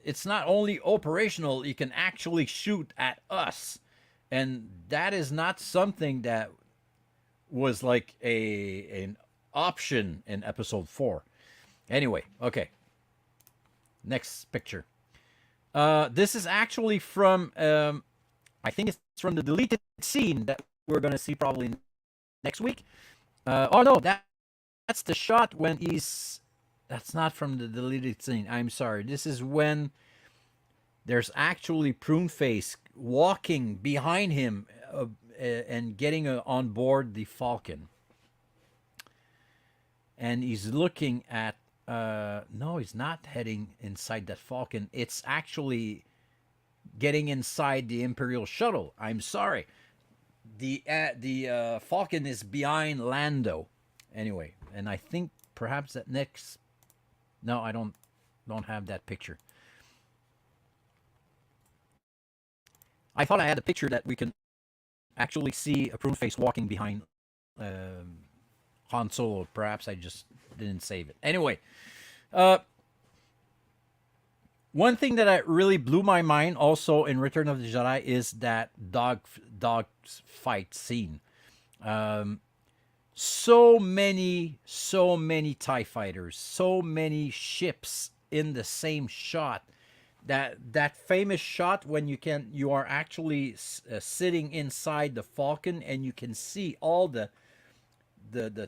It's not only operational, you can actually shoot at us. And that is not something that was like an option in Episode 4. Anyway, okay. Next picture. This is actually from, I think it's from the deleted scene that we're going to see probably next week. Oh, no, that's the shot when that's not from the deleted scene. I'm sorry. This is when there's actually Pruneface walking behind him and getting on board the Falcon. And he's looking at, no, he's not heading inside that Falcon. It's actually getting inside the Imperial shuttle. I'm sorry. The Falcon is behind Lando. Anyway, and I think perhaps that next... No, I don't have that picture. I thought I had a picture that we can actually see a Pruneface walking behind Han Solo. Perhaps I just didn't save it. Anyway, one thing that really blew my mind also in Return of the Jedi is that dog fight scene. So many TIE fighters, so many ships in the same shot. That famous shot when you are actually sitting inside the Falcon and you can see all the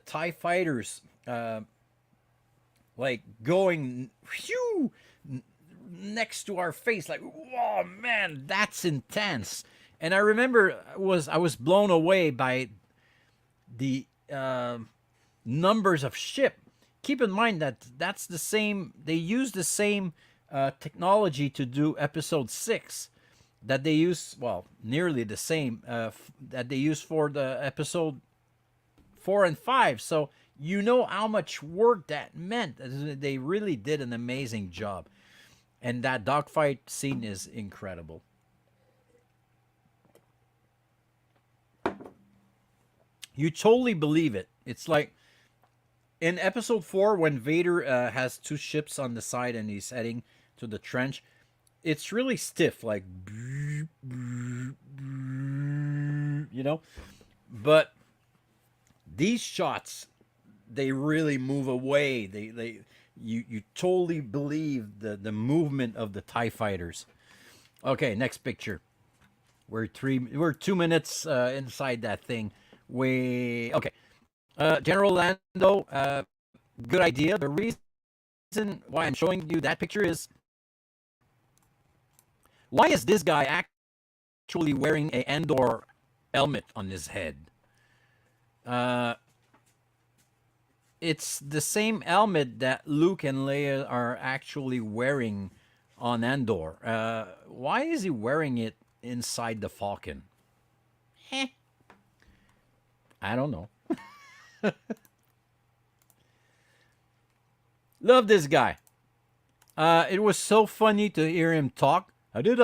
TIE fighters like going next to our face, like, whoa, man, that's intense. And I remember I was blown away by the numbers of ships keep in mind that that's the same. They use the same technology to do episode 6 that they use. Well, nearly the same that they use for the episode 4 and 5. So you know how much work that meant. They really did an amazing job, and that dogfight scene is incredible. You totally believe it. It's like in episode 4 when Vader has 2 ships on the side and he's heading to the trench. It's really stiff, like you know. But these shots, they really move away. You totally believe the movement of the TIE fighters. Okay, next picture. We're 2 minutes inside that thing. Okay. General Lando, good idea. The reason why I'm showing you that picture is, why is this guy actually wearing a Andor helmet on his head? It's the same helmet that Luke and Leia are actually wearing on Andor. Why is he wearing it inside the Falcon? I don't know. Love this guy. It was so funny to hear him talk. I mean,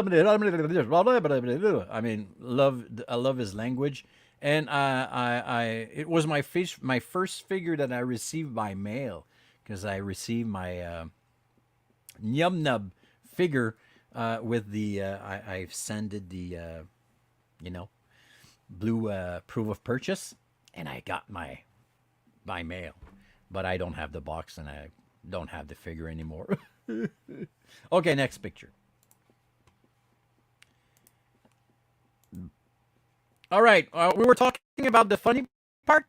I love his language, and it was my first figure that I received by mail, because I received my Num Nub figure with the I've sent the blue proof of purchase, and I got my by mail, but I don't have the box and I don't have the figure anymore. Okay, next picture. All right, we were talking about the funny part.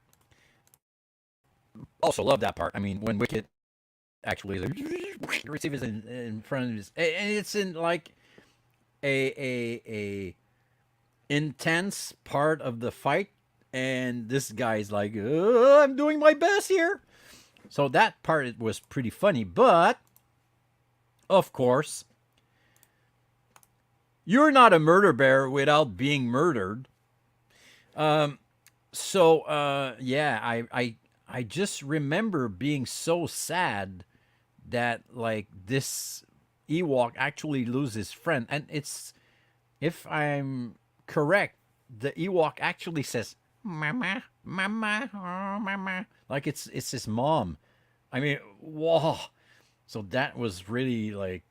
Also love that part. I mean, when Wicket actually receives in front of his, and it's in like a intense part of the fight, and this guy's like, I'm doing my best here. So that part was pretty funny, but of course, you're not a murder bear without being murdered. Yeah, I just remember being so sad that like this Ewok actually loses his friend, and it's, if I'm correct, the Ewok actually says "Mama, Mama, oh, Mama," like it's his mom. I mean, whoa! So that was really like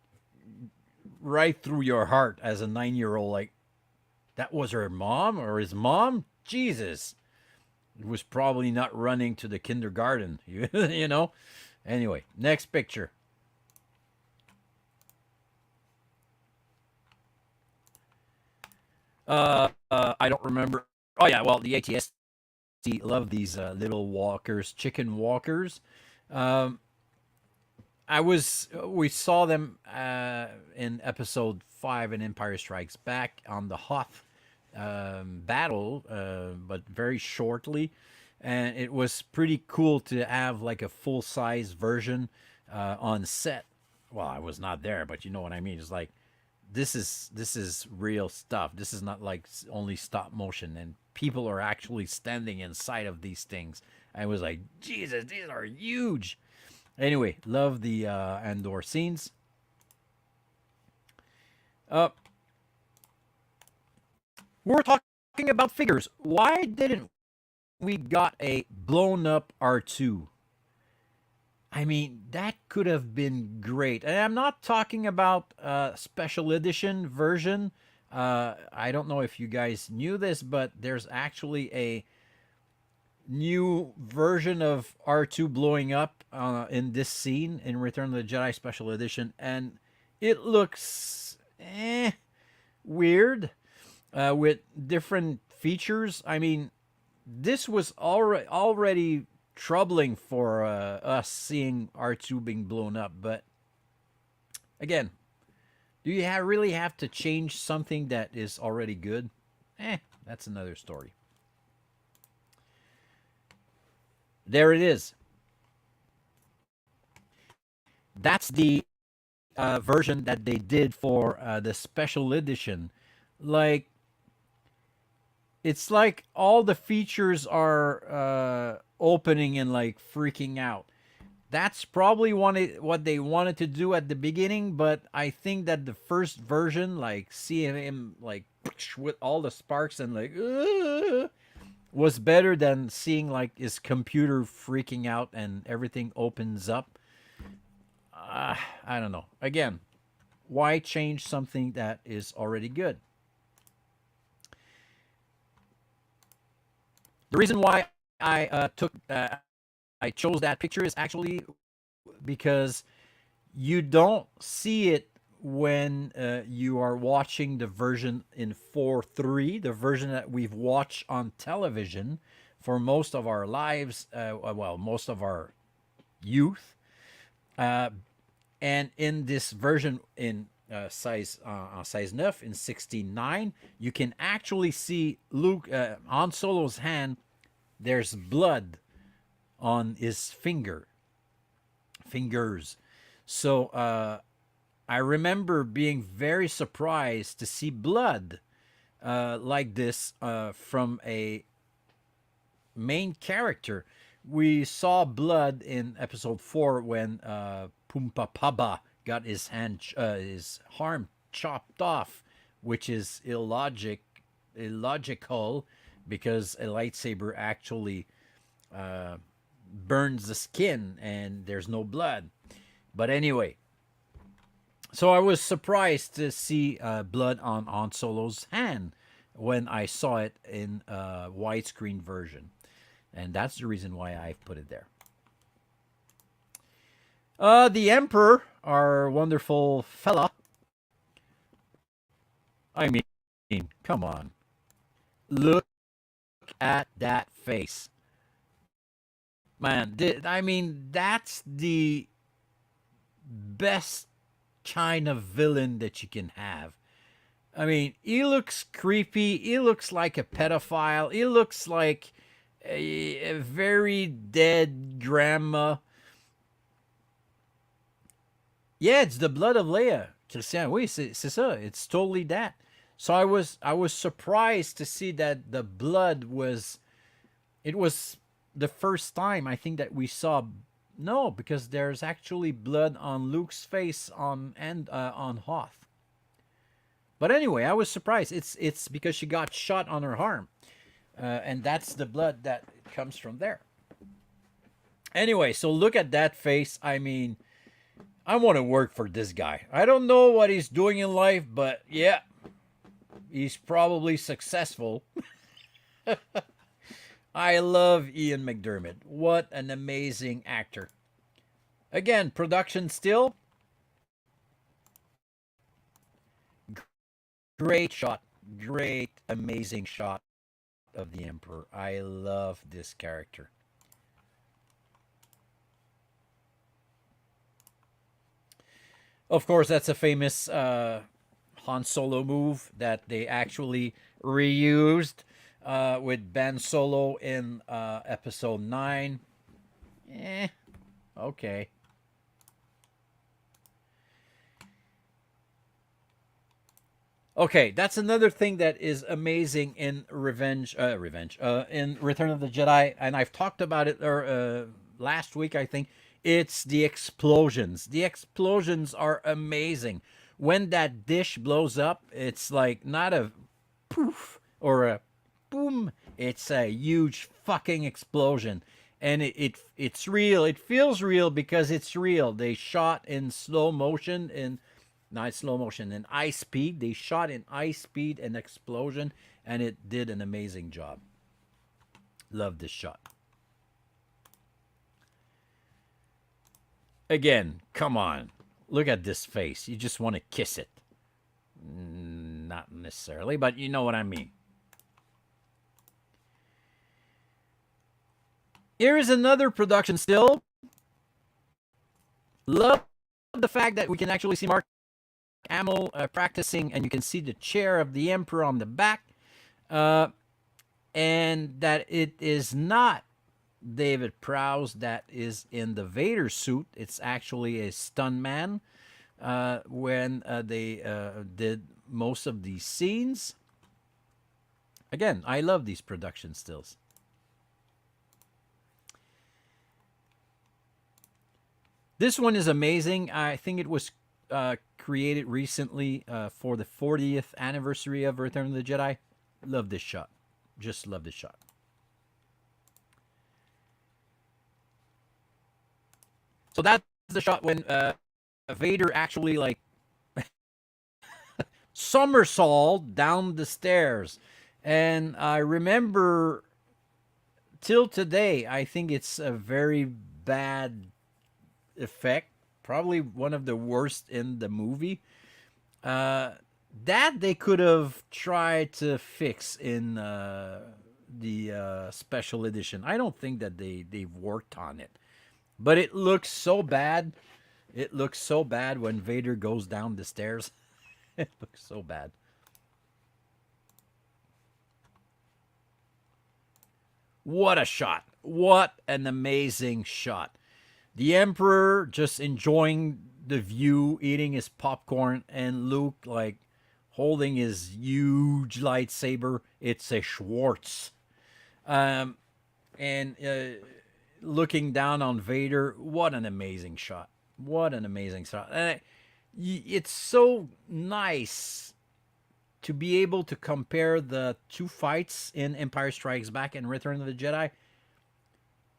right through your heart as a 9-year-old. Like, that was her mom or his mom. Jesus, it was probably not running to the kindergarten. You know. Anyway, next picture. I don't remember. Oh yeah, well, the ATST love these little walkers, chicken walkers. Um, we saw them in episode 5 in Empire Strikes Back on the Hoth battle, but very shortly, and it was pretty cool to have like a full size version on set. Well, I was not there, but you know what I mean. It's like, this is real stuff. This is not like only stop motion, and people are actually standing inside of these things. I was like, Jesus, these are huge. Anyway, love the Andor scenes. We're talking about figures. Why didn't we got a blown up R2? I mean, that could have been great. And I'm not talking about a special edition version. I don't know if you guys knew this, but there's actually a new version of R2 blowing up in this scene in Return of the Jedi Special Edition, and it looks weird with different features. I mean, this was already troubling for us seeing R2 being blown up, but again, do you really have to change something that is already good? That's another story. There it is. That's the version that they did for the special edition. Like, it's like all the features are opening and like freaking out. That's probably what they wanted to do at the beginning, but I think that the first version, like seeing him like with all the sparks and like was better than seeing like his computer freaking out and everything opens up. I don't know. Again, why change something that is already good? The reason why I chose that picture is actually because you don't see it when you are watching the version in 4.3, the version that we've watched on television for most of our lives, well, most of our youth. And in this version in size 9 in 69, you can actually see Luke Han Solo's hand. There's blood on his fingers. So I remember being very surprised to see blood like this from a main character. We saw blood in episode 4 when Pumbaa Paba got his arm chopped off, which is illogical because a lightsaber actually burns the skin and there's no blood. But anyway, so I was surprised to see blood on Han Solo's hand when I saw it in a widescreen version. And that's the reason why I've put it there. The Emperor, our wonderful fella. I mean, come on. Look at that face. Man, I mean, that's the best kind of villain that you can have. I mean, he looks creepy. He looks like a pedophile. He looks like a very dead grandma. Yeah, it's the blood of Leia, Christian. Oui, c'est ça. It's totally that. So I was surprised to see that the blood was. It was the first time I think that we saw. No, because there's actually blood on Luke's face on Hoth. But anyway, I was surprised. It's because she got shot on her arm, and that's the blood that comes from there. Anyway, so look at that face. I mean, I want to work for this guy. I don't know what he's doing in life, but yeah, he's probably successful. I love Ian McDiarmid. What an amazing actor. Again, production still. Great shot. Great, amazing shot of the Emperor. I love this character. Of course, that's a famous Han Solo move that they actually reused with Ben Solo in episode 9. Okay. Okay, that's another thing that is amazing in in Return of the Jedi, and I've talked about it last week, I think. It's the explosions. The explosions are amazing. When that dish blows up, it's like not a poof or a boom. It's a huge fucking explosion. And it's real. It feels real because it's real. They shot in slow motion, in high speed. They shot in high speed and explosion, and it did an amazing job. Love this shot. Again, come on. Look at this face. You just want to kiss it. Not necessarily, but you know what I mean. Here is another production still. Love the fact that we can actually see Mark Hamill practicing, and you can see the chair of the Emperor on the back. And that it is not David Prowse that is in the Vader suit. It's actually a stuntman when they did most of these scenes. Again, I love these production stills. This one is amazing. I think it was created recently for the 40th anniversary of Return of the Jedi. Love this shot. Just love this shot. So that's the shot when Vader actually like somersault down the stairs. And I remember till today, I think it's a very bad effect. Probably one of the worst in the movie. That they could have tried to fix in the special edition. I don't think that they've worked on it. But it looks so bad. It looks so bad when Vader goes down the stairs. It looks so bad. What a shot. What an amazing shot. The Emperor just enjoying the view, eating his popcorn, and Luke like holding his huge lightsaber. It's a Schwartz. And looking down on Vader. What an amazing shot. What an amazing shot. And it's so nice to be able to compare the two fights in Empire Strikes Back and Return of the Jedi.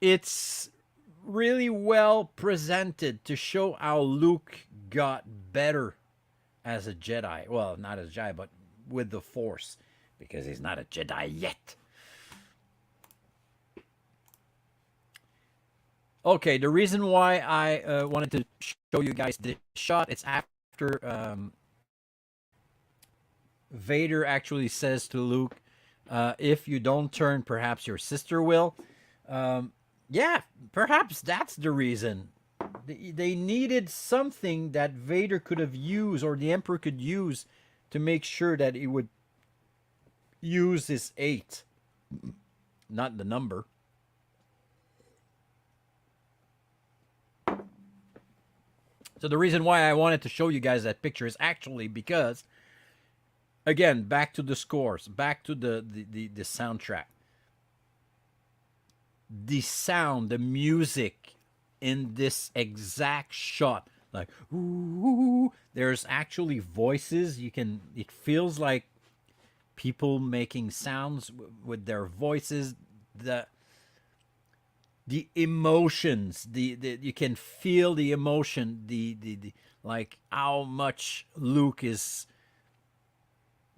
It's really well presented to show how Luke got better as a Jedi. Well, not as a Jedi, but with the Force, because he's not a Jedi yet. Okay, the reason why I wanted to show you guys this shot, it's after Vader actually says to Luke, if you don't turn, perhaps your sister will. Yeah, perhaps that's the reason. They needed something that Vader could have used, or the Emperor could use, to make sure that he would use his 8, not the number. So the reason why I wanted to show you guys that picture is actually because, again, back to the scores, back to the soundtrack. The sound, the music in this exact shot, like, ooh, there's actually voices. It feels like people making sounds with their voices. The emotions, you can feel the emotion, the like how much Luke is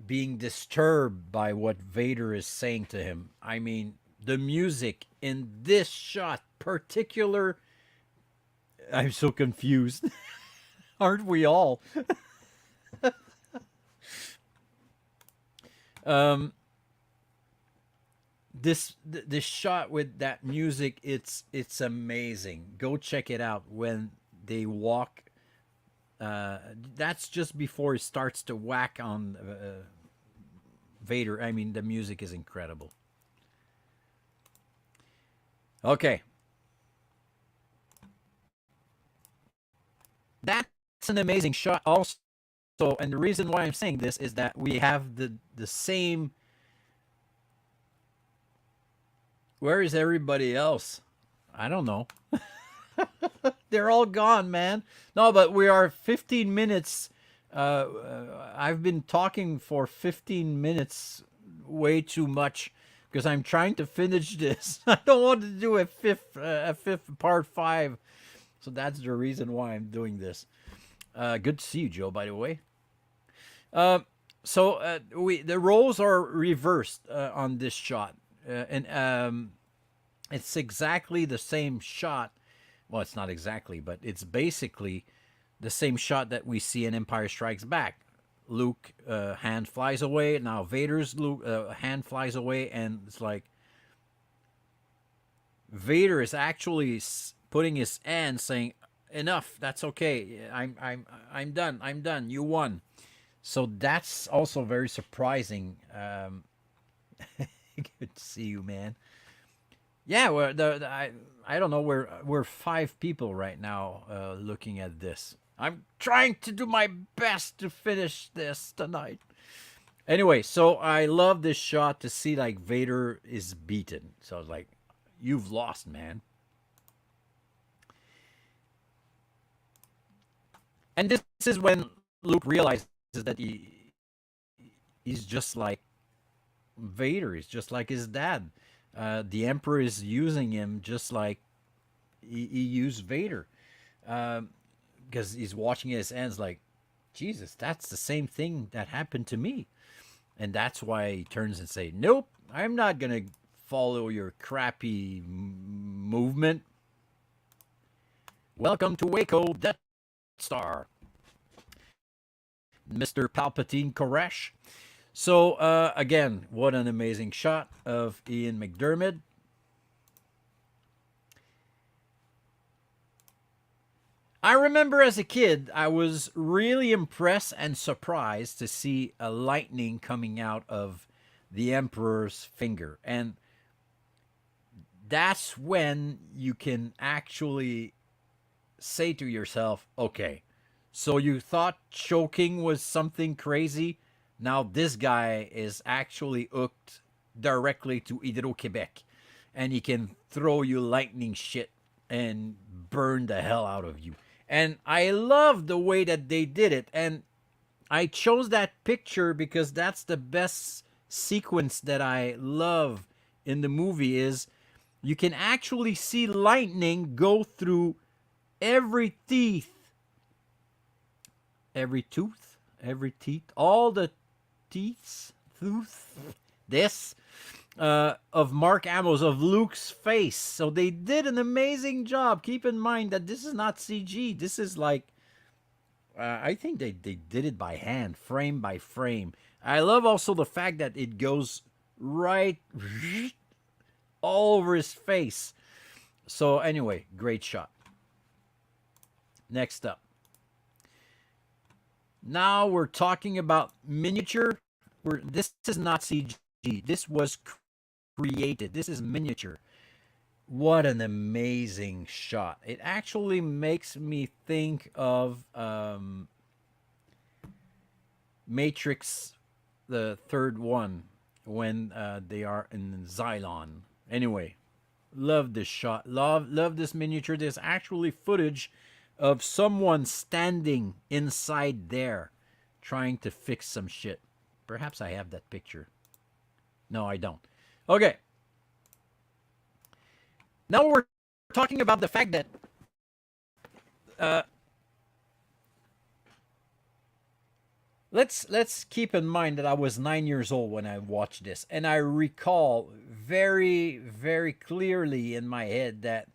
being disturbed by what Vader is saying to him. I mean, the music in this shot particular, I'm so confused. Aren't we all? This shot with that music, it's amazing. Go check it out when they walk. That's just before he starts to whack on Vader. I mean, the music is incredible. Okay. That's an amazing shot also. And the reason why I'm saying this is that we have the same. Where is everybody else? I don't know. They're all gone, man. No, but we are 15 minutes. I've been talking for 15 minutes, way too much, because I'm trying to finish this. I don't want to do a fifth part 5. So that's the reason why I'm doing this. Good to see you, Joe, by the way. So the roles are reversed on this shot. And it's exactly the same shot. Well, it's not exactly, but it's basically the same shot that we see in Empire Strikes Back. Luke hand flies away. Now Vader's hand flies away, and it's like Vader is actually putting his hand, saying, "Enough. That's okay. I'm done. I'm done. You won." So that's also very surprising. Good to see you, man. Yeah, I don't know. We're 5 people right now looking at this. I'm trying to do my best to finish this tonight. Anyway, so I love this shot to see like Vader is beaten. So I was like, you've lost, man. And this is when Luke realizes that he's just like Vader. He's just like his dad. The Emperor is using him just like he used Vader. Because he's watching his hands like, Jesus, that's the same thing that happened to me. And that's why he turns and say, nope, I'm not going to follow your crappy movement. Welcome to Waco, Death Star. Mr. Palpatine Koresh. So, again, what an amazing shot of Ian McDiarmid. I remember as a kid, I was really impressed and surprised to see a lightning coming out of the Emperor's finger. And that's when you can actually say to yourself, okay, so you thought choking was something crazy? Now this guy is actually hooked directly to Hydro-Quebec. And he can throw you lightning shit and burn the hell out of you. And I love the way that they did it. And I chose that picture because that's the best sequence that I love in the movie is you can actually see lightning go through every teeth, every tooth, every teeth, all the teeth, this, of Mark Hamill's, of Luke's face. So they did an amazing job. Keep in mind that this is not CG. This is like, I think they did it by hand, frame by frame. I love also the fact that it goes right all over his face. So anyway, great shot. Next up. Now we're talking about miniature. This is not CG. This was created. This is miniature. What an amazing shot. It actually makes me think of Matrix, the third one, when they are in Xylon. Anyway, love this shot. Love this miniature. There's actually footage of someone standing inside there trying to fix some shit. Perhaps I have that picture. No, I don't. Okay. Now we're talking about the fact that let's keep in mind that I was 9 years old when I watched this, and I recall very, very clearly in my head that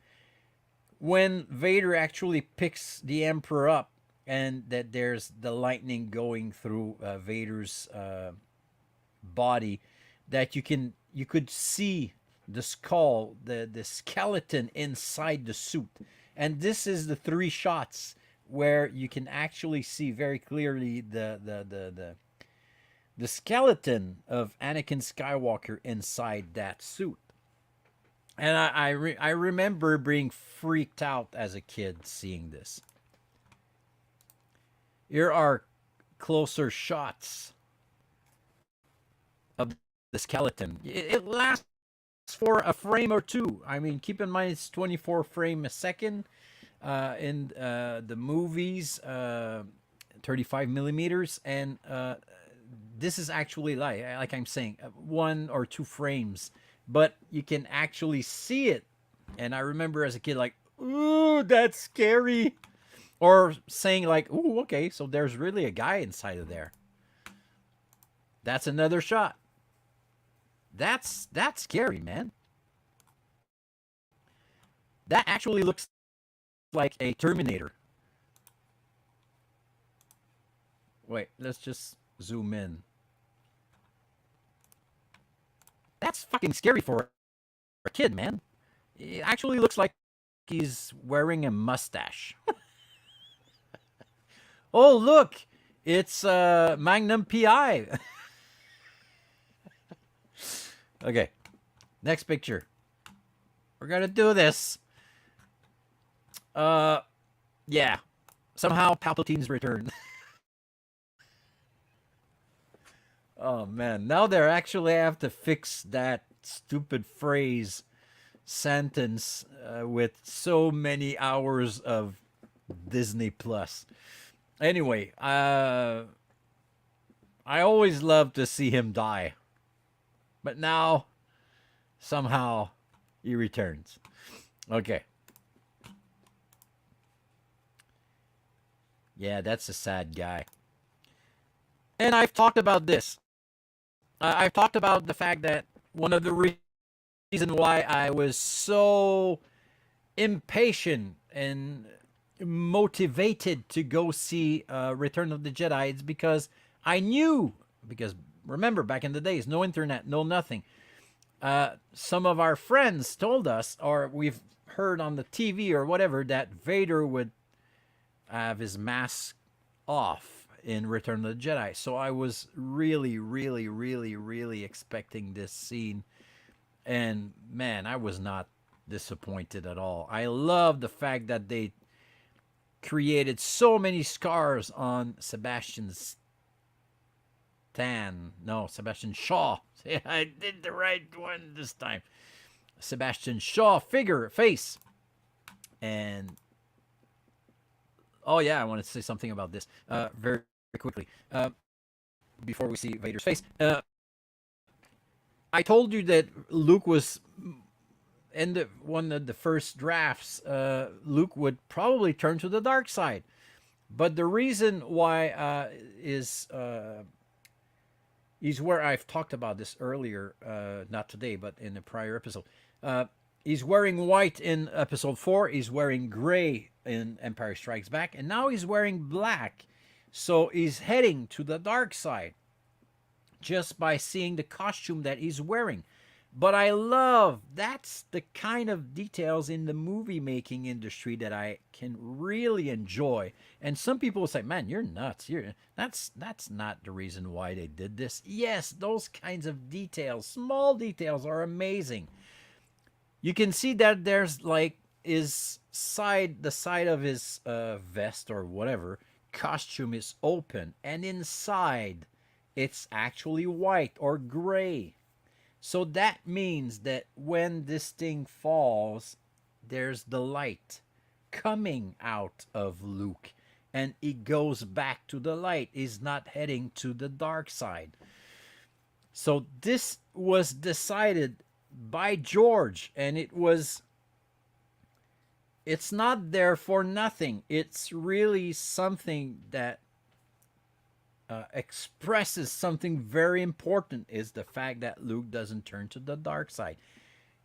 when Vader actually picks the Emperor up and that there's the lightning going through Vader's body, that you could see the skull, the skeleton inside the suit. And this is the 3 shots where you can actually see very clearly the skeleton of Anakin Skywalker inside that suit. And I remember being freaked out as a kid seeing this. Here are closer shots of the skeleton. It lasts for a frame or two. I mean, keep in mind it's 24 frames a second. In the movies, 35 millimeters, and this is actually like I'm saying, 1 or 2 frames, but you can actually see it. And I remember as a kid, like, ooh, that's scary, or saying like, ooh, okay, so there's really a guy inside of there. That's another shot. That's scary, man. That actually looks like a Terminator. Wait, let's just zoom in. That's fucking scary for a kid, man. It actually looks like he's wearing a mustache. Oh, look! It's Magnum PI. Okay, next picture. We're gonna do this. Yeah. Somehow Palpatine's return. Oh man, now they actually have to fix that stupid phrase sentence with so many hours of Disney Plus. Anyway, I always love to see him die, but now somehow he returns. Okay. Yeah, that's a sad guy. And I've talked about this. I've talked about the fact that one of the reasons why I was so impatient and motivated to go see Return of the Jedi is because I knew, because remember, back in the days, no internet, no nothing. Some of our friends told us, or we've heard on the TV or whatever, that Vader would have his mask off in Return of the Jedi. So I was really, really, really, really expecting this scene. And man, I was not disappointed at all. I love the fact that they created so many scars on Sebastian Shaw. I did the right one this time. Sebastian Shaw face. And oh yeah, I wanted to say something about this very quickly before we see Vader's face. I told you that Luke was in one of the first drafts. Luke would probably turn to the dark side, but the reason why is where I've talked about this earlier, not today, but in a prior episode. He's wearing white in episode 4. He's wearing gray in Empire Strikes Back. And now he's wearing black. So he's heading to the dark side just by seeing the costume that he's wearing. But I love, that's the kind of details in the movie making industry that I can really enjoy. And some people will say, man, you're nuts. That's not the reason why they did this. Yes, those kinds of details, small details, are amazing. You can see that there's like the side of his vest or whatever costume is open, and inside it's actually white or gray. So that means that when this thing falls, there's the light coming out of Luke, and he goes back to the light. He's not heading to the dark side. So this was decided by George, and it's not there for nothing. It's really something that expresses something very important, is the fact that Luke doesn't turn to the dark side.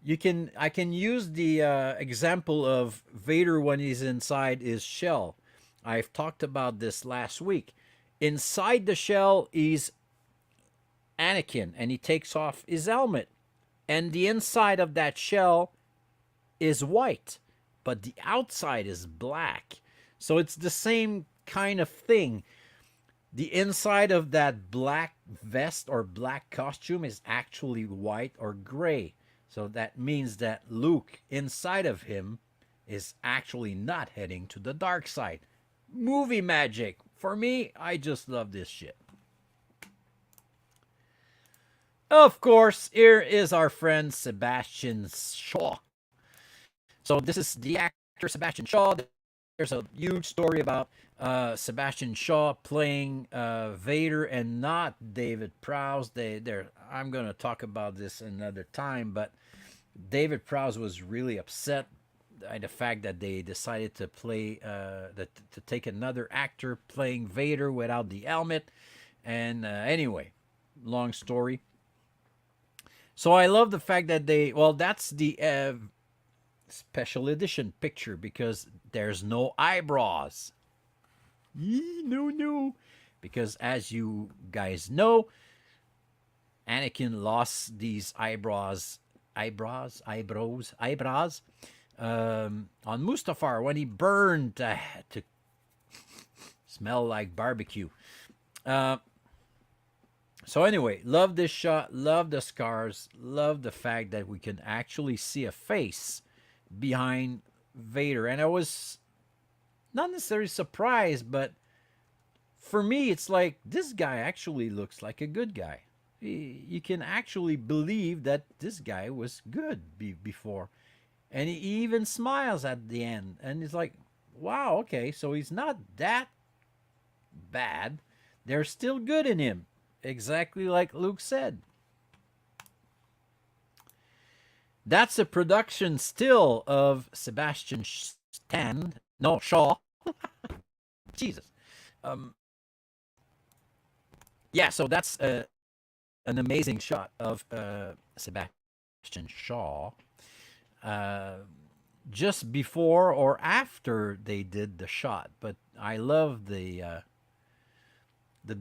I can use the example of Vader when he's inside his shell. I've talked about this last week. Inside the shell, he's Anakin, and he takes off his helmet. And the inside of that shell is white, but the outside is black. So it's the same kind of thing. The inside of that black vest or black costume is actually white or gray. So that means that Luke, inside of him, is actually not heading to the dark side. Movie magic. For me, I just love this shit. Of course, here is our friend Sebastian Shaw. So this is the actor Sebastian Shaw. There's a huge story about Sebastian Shaw playing Vader and not David Prowse. I'm going to talk about this another time, but David Prowse was really upset by the fact that they decided to to take another actor playing Vader without the helmet. And anyway, long story. So I love the fact that that's the special edition picture, because there's no eyebrows. No. Because as you guys know, Anakin lost these eyebrows on Mustafar when he burned to smell like barbecue. So anyway, love this shot, love the scars, love the fact that we can actually see a face behind Vader. And I was not necessarily surprised, but for me, it's like this guy actually looks like a good guy. You can actually believe that this guy was good before. And he even smiles at the end. And it's like, wow, okay, so he's not that bad. There's still good in him. Exactly like Luke said. That's a production still of Sebastian Stan. No, Shaw. Jesus. Um, yeah, so that's an amazing shot of Sebastian Shaw. Just before or after they did the shot, but I love the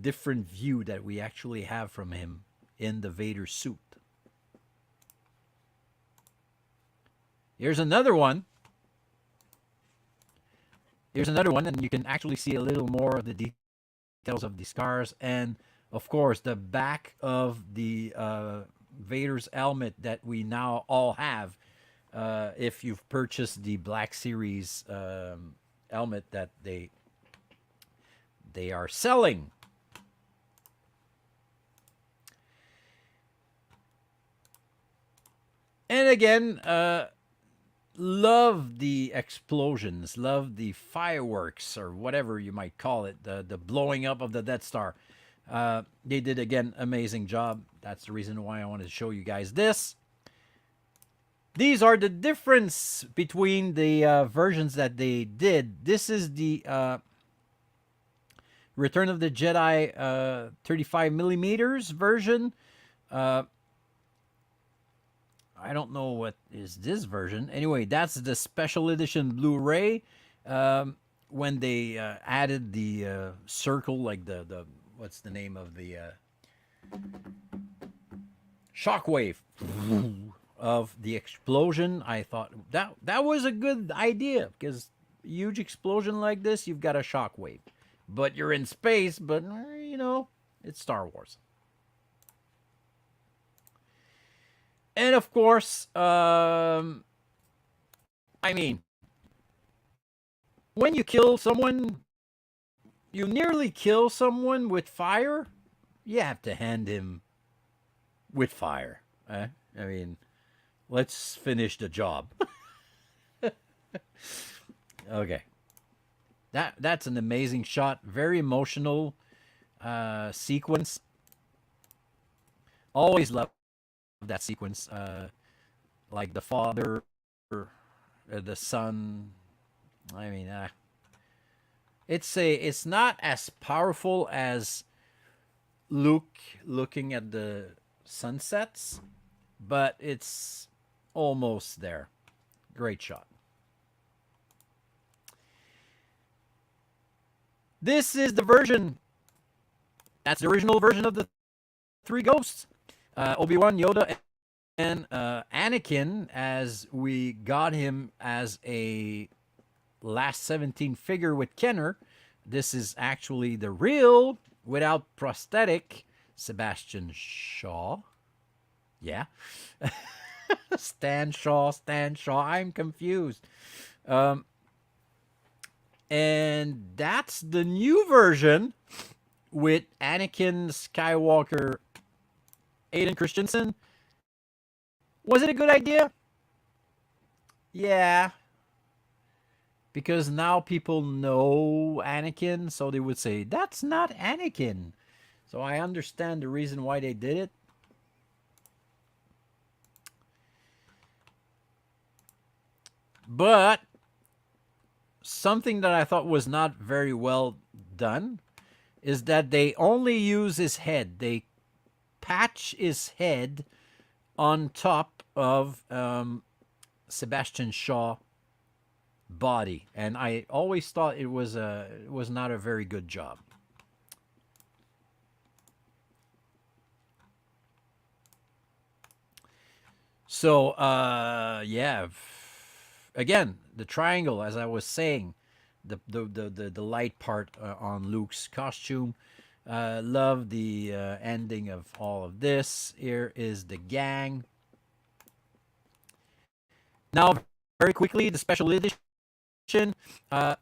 different view that we actually have from him in the Vader suit. Here's another one. Here's another one, and you can actually see a little more of the details of the scars, and of course the back of the Vader's helmet that we now all have. If you've purchased the Black Series helmet that they are selling. And again, love the explosions, love the fireworks, or whatever you might call it, the blowing up of the Death Star. They did, again, amazing job. That's the reason why I wanted to show you guys this. These are the difference between the versions that they did. This is the Return of the Jedi 35 millimeters version. I don't know what is this version. Anyway, that's the special edition Blu-ray. When they added the circle, like the what's the name of the shockwave of the explosion, I thought that was a good idea, because huge explosion like this, you've got a shockwave, but you're in space. But you know, it's Star Wars. And of course, I mean, when you kill someone, you nearly kill someone with fire, you have to hand him with fire. I mean, let's finish the job. Okay. That's an amazing shot. Very emotional sequence. Always love that sequence. Like the father, the son. I mean, it's not as powerful as Luke looking at the sunsets, but it's almost there. Great shot. This is the version. That's the original version of the three ghosts. Obi-Wan, Yoda, and Anakin, as we got him as a last 17 figure with Kenner. This is actually the real, without prosthetic, Sebastian Shaw. Yeah. Stan Shaw. I'm confused. And that's the new version with Anakin Skywalker, Aiden Christensen. Was it a good idea? Yeah. Because now people know Anakin, so they would say, that's not Anakin. So I understand the reason why they did it. But something that I thought was not very well done is that they only use his head. They patch his head on top of Sebastian Shaw body, and I always thought it was not a very good job. So yeah, again, the triangle, as I was saying, the light part on Luke's costume. Love the ending of all of this. Here is the gang. Now, very quickly, the special edition. At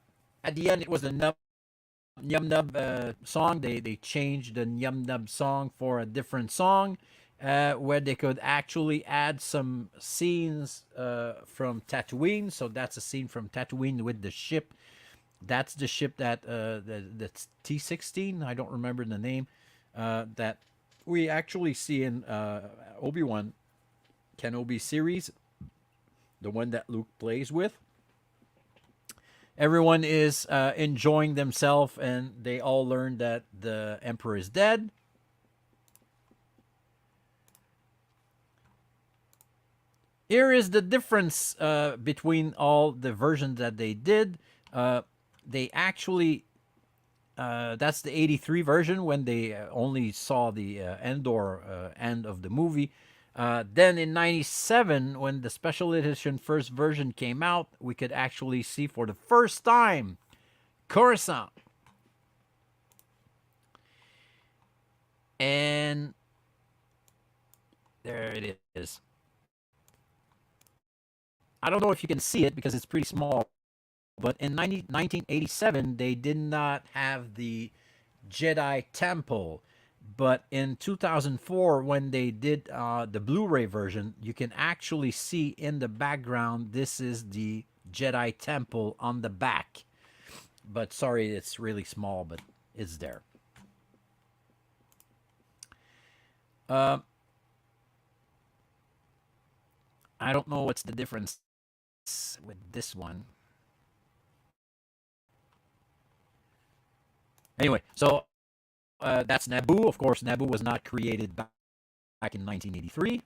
the end, it was the Yum Nub song. They changed the Yum Nub song for a different song, where they could actually add some scenes from Tatooine. So that's a scene from Tatooine with the ship. That's the ship that's T-16. I don't remember the name. That we actually see in Obi-Wan Kenobi series, the one that Luke plays with. Everyone is enjoying themselves, and they all learn that the Emperor is dead. Here is the difference between all the versions that they did. They actually, that's the 83 version when they only saw the end of the movie. Then in 97, when the special edition first version came out, we could actually see for the first time Coruscant. And there it is. I don't know if you can see it because it's pretty small, but in 1987, they did not have the Jedi Temple. But in 2004, when they did the Blu-ray version, you can actually see in the background, this is the Jedi Temple on the back. But sorry, it's really small, but it's there. I don't know what's the difference with this one. Anyway, so that's Naboo. Of course, Naboo was not created back in 1983.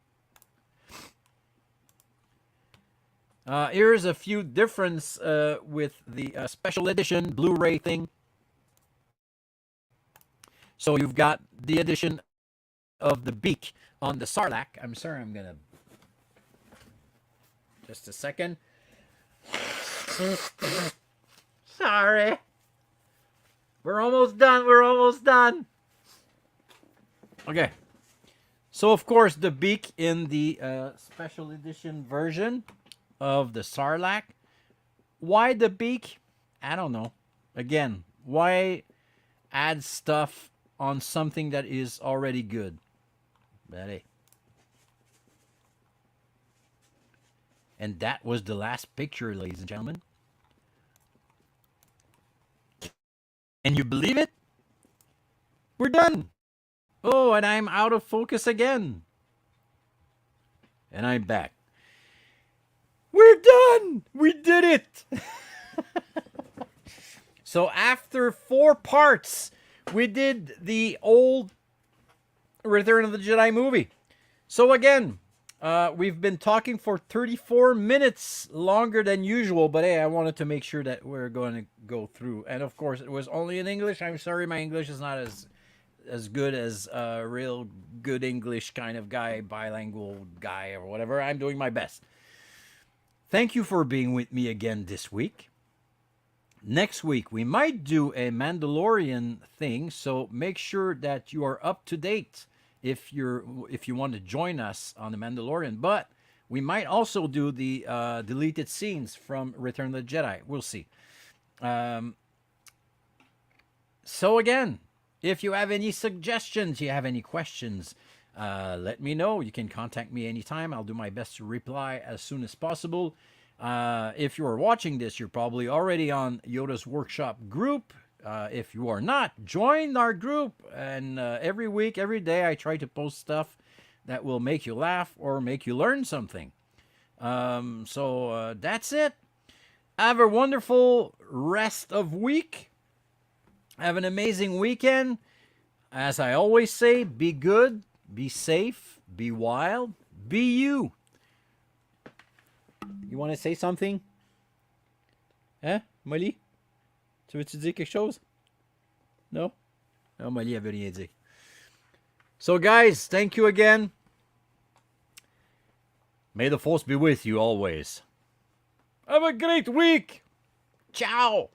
Here's a few difference with the special edition Blu-ray thing. So you've got the edition of the beak on the Sarlacc. I'm sorry, I'm gonna just a second. Sorry. We're almost done. Okay. So, of course, the beak in the special edition version of the Sarlacc. Why the beak? I don't know. Again, why add stuff on something that is already good? But hey. And that was the last picture, ladies and gentlemen. Can you believe it? We're done. Oh, and I'm out of focus again. And I'm back. We're done. We did it. So after 4 parts, we did the old Return of the Jedi movie. So again, we've been talking for 34 minutes longer than usual, but hey, I wanted to make sure that we're going to go through. And of course, it was only in English. I'm sorry, my English is not as good as a real good English kind of guy, bilingual guy or whatever. I'm doing my best. Thank you for being with me again this week. Next week, we might do a Mandalorian thing, so make sure that you are up to date if you want to join us on the Mandalorian. But we might also do the deleted scenes from Return of the Jedi. We'll see. So again, if you have any suggestions, you have any questions, let me know. You can contact me anytime. I'll do my best to reply as soon as possible. If you are watching this, you're probably already on Yoda's Workshop group. If you are not, join our group. And every week, every day, I try to post stuff that will make you laugh or make you learn something. So that's it. Have a wonderful rest of week. Have an amazing weekend. As I always say, be good, be safe, be wild, be you. You want to say something? Hein, Molly? Tu veux-tu dire quelque chose? No? No, Molly, elle veut rien dire. So, guys, thank you again. May the force be with you always. Have a great week. Ciao.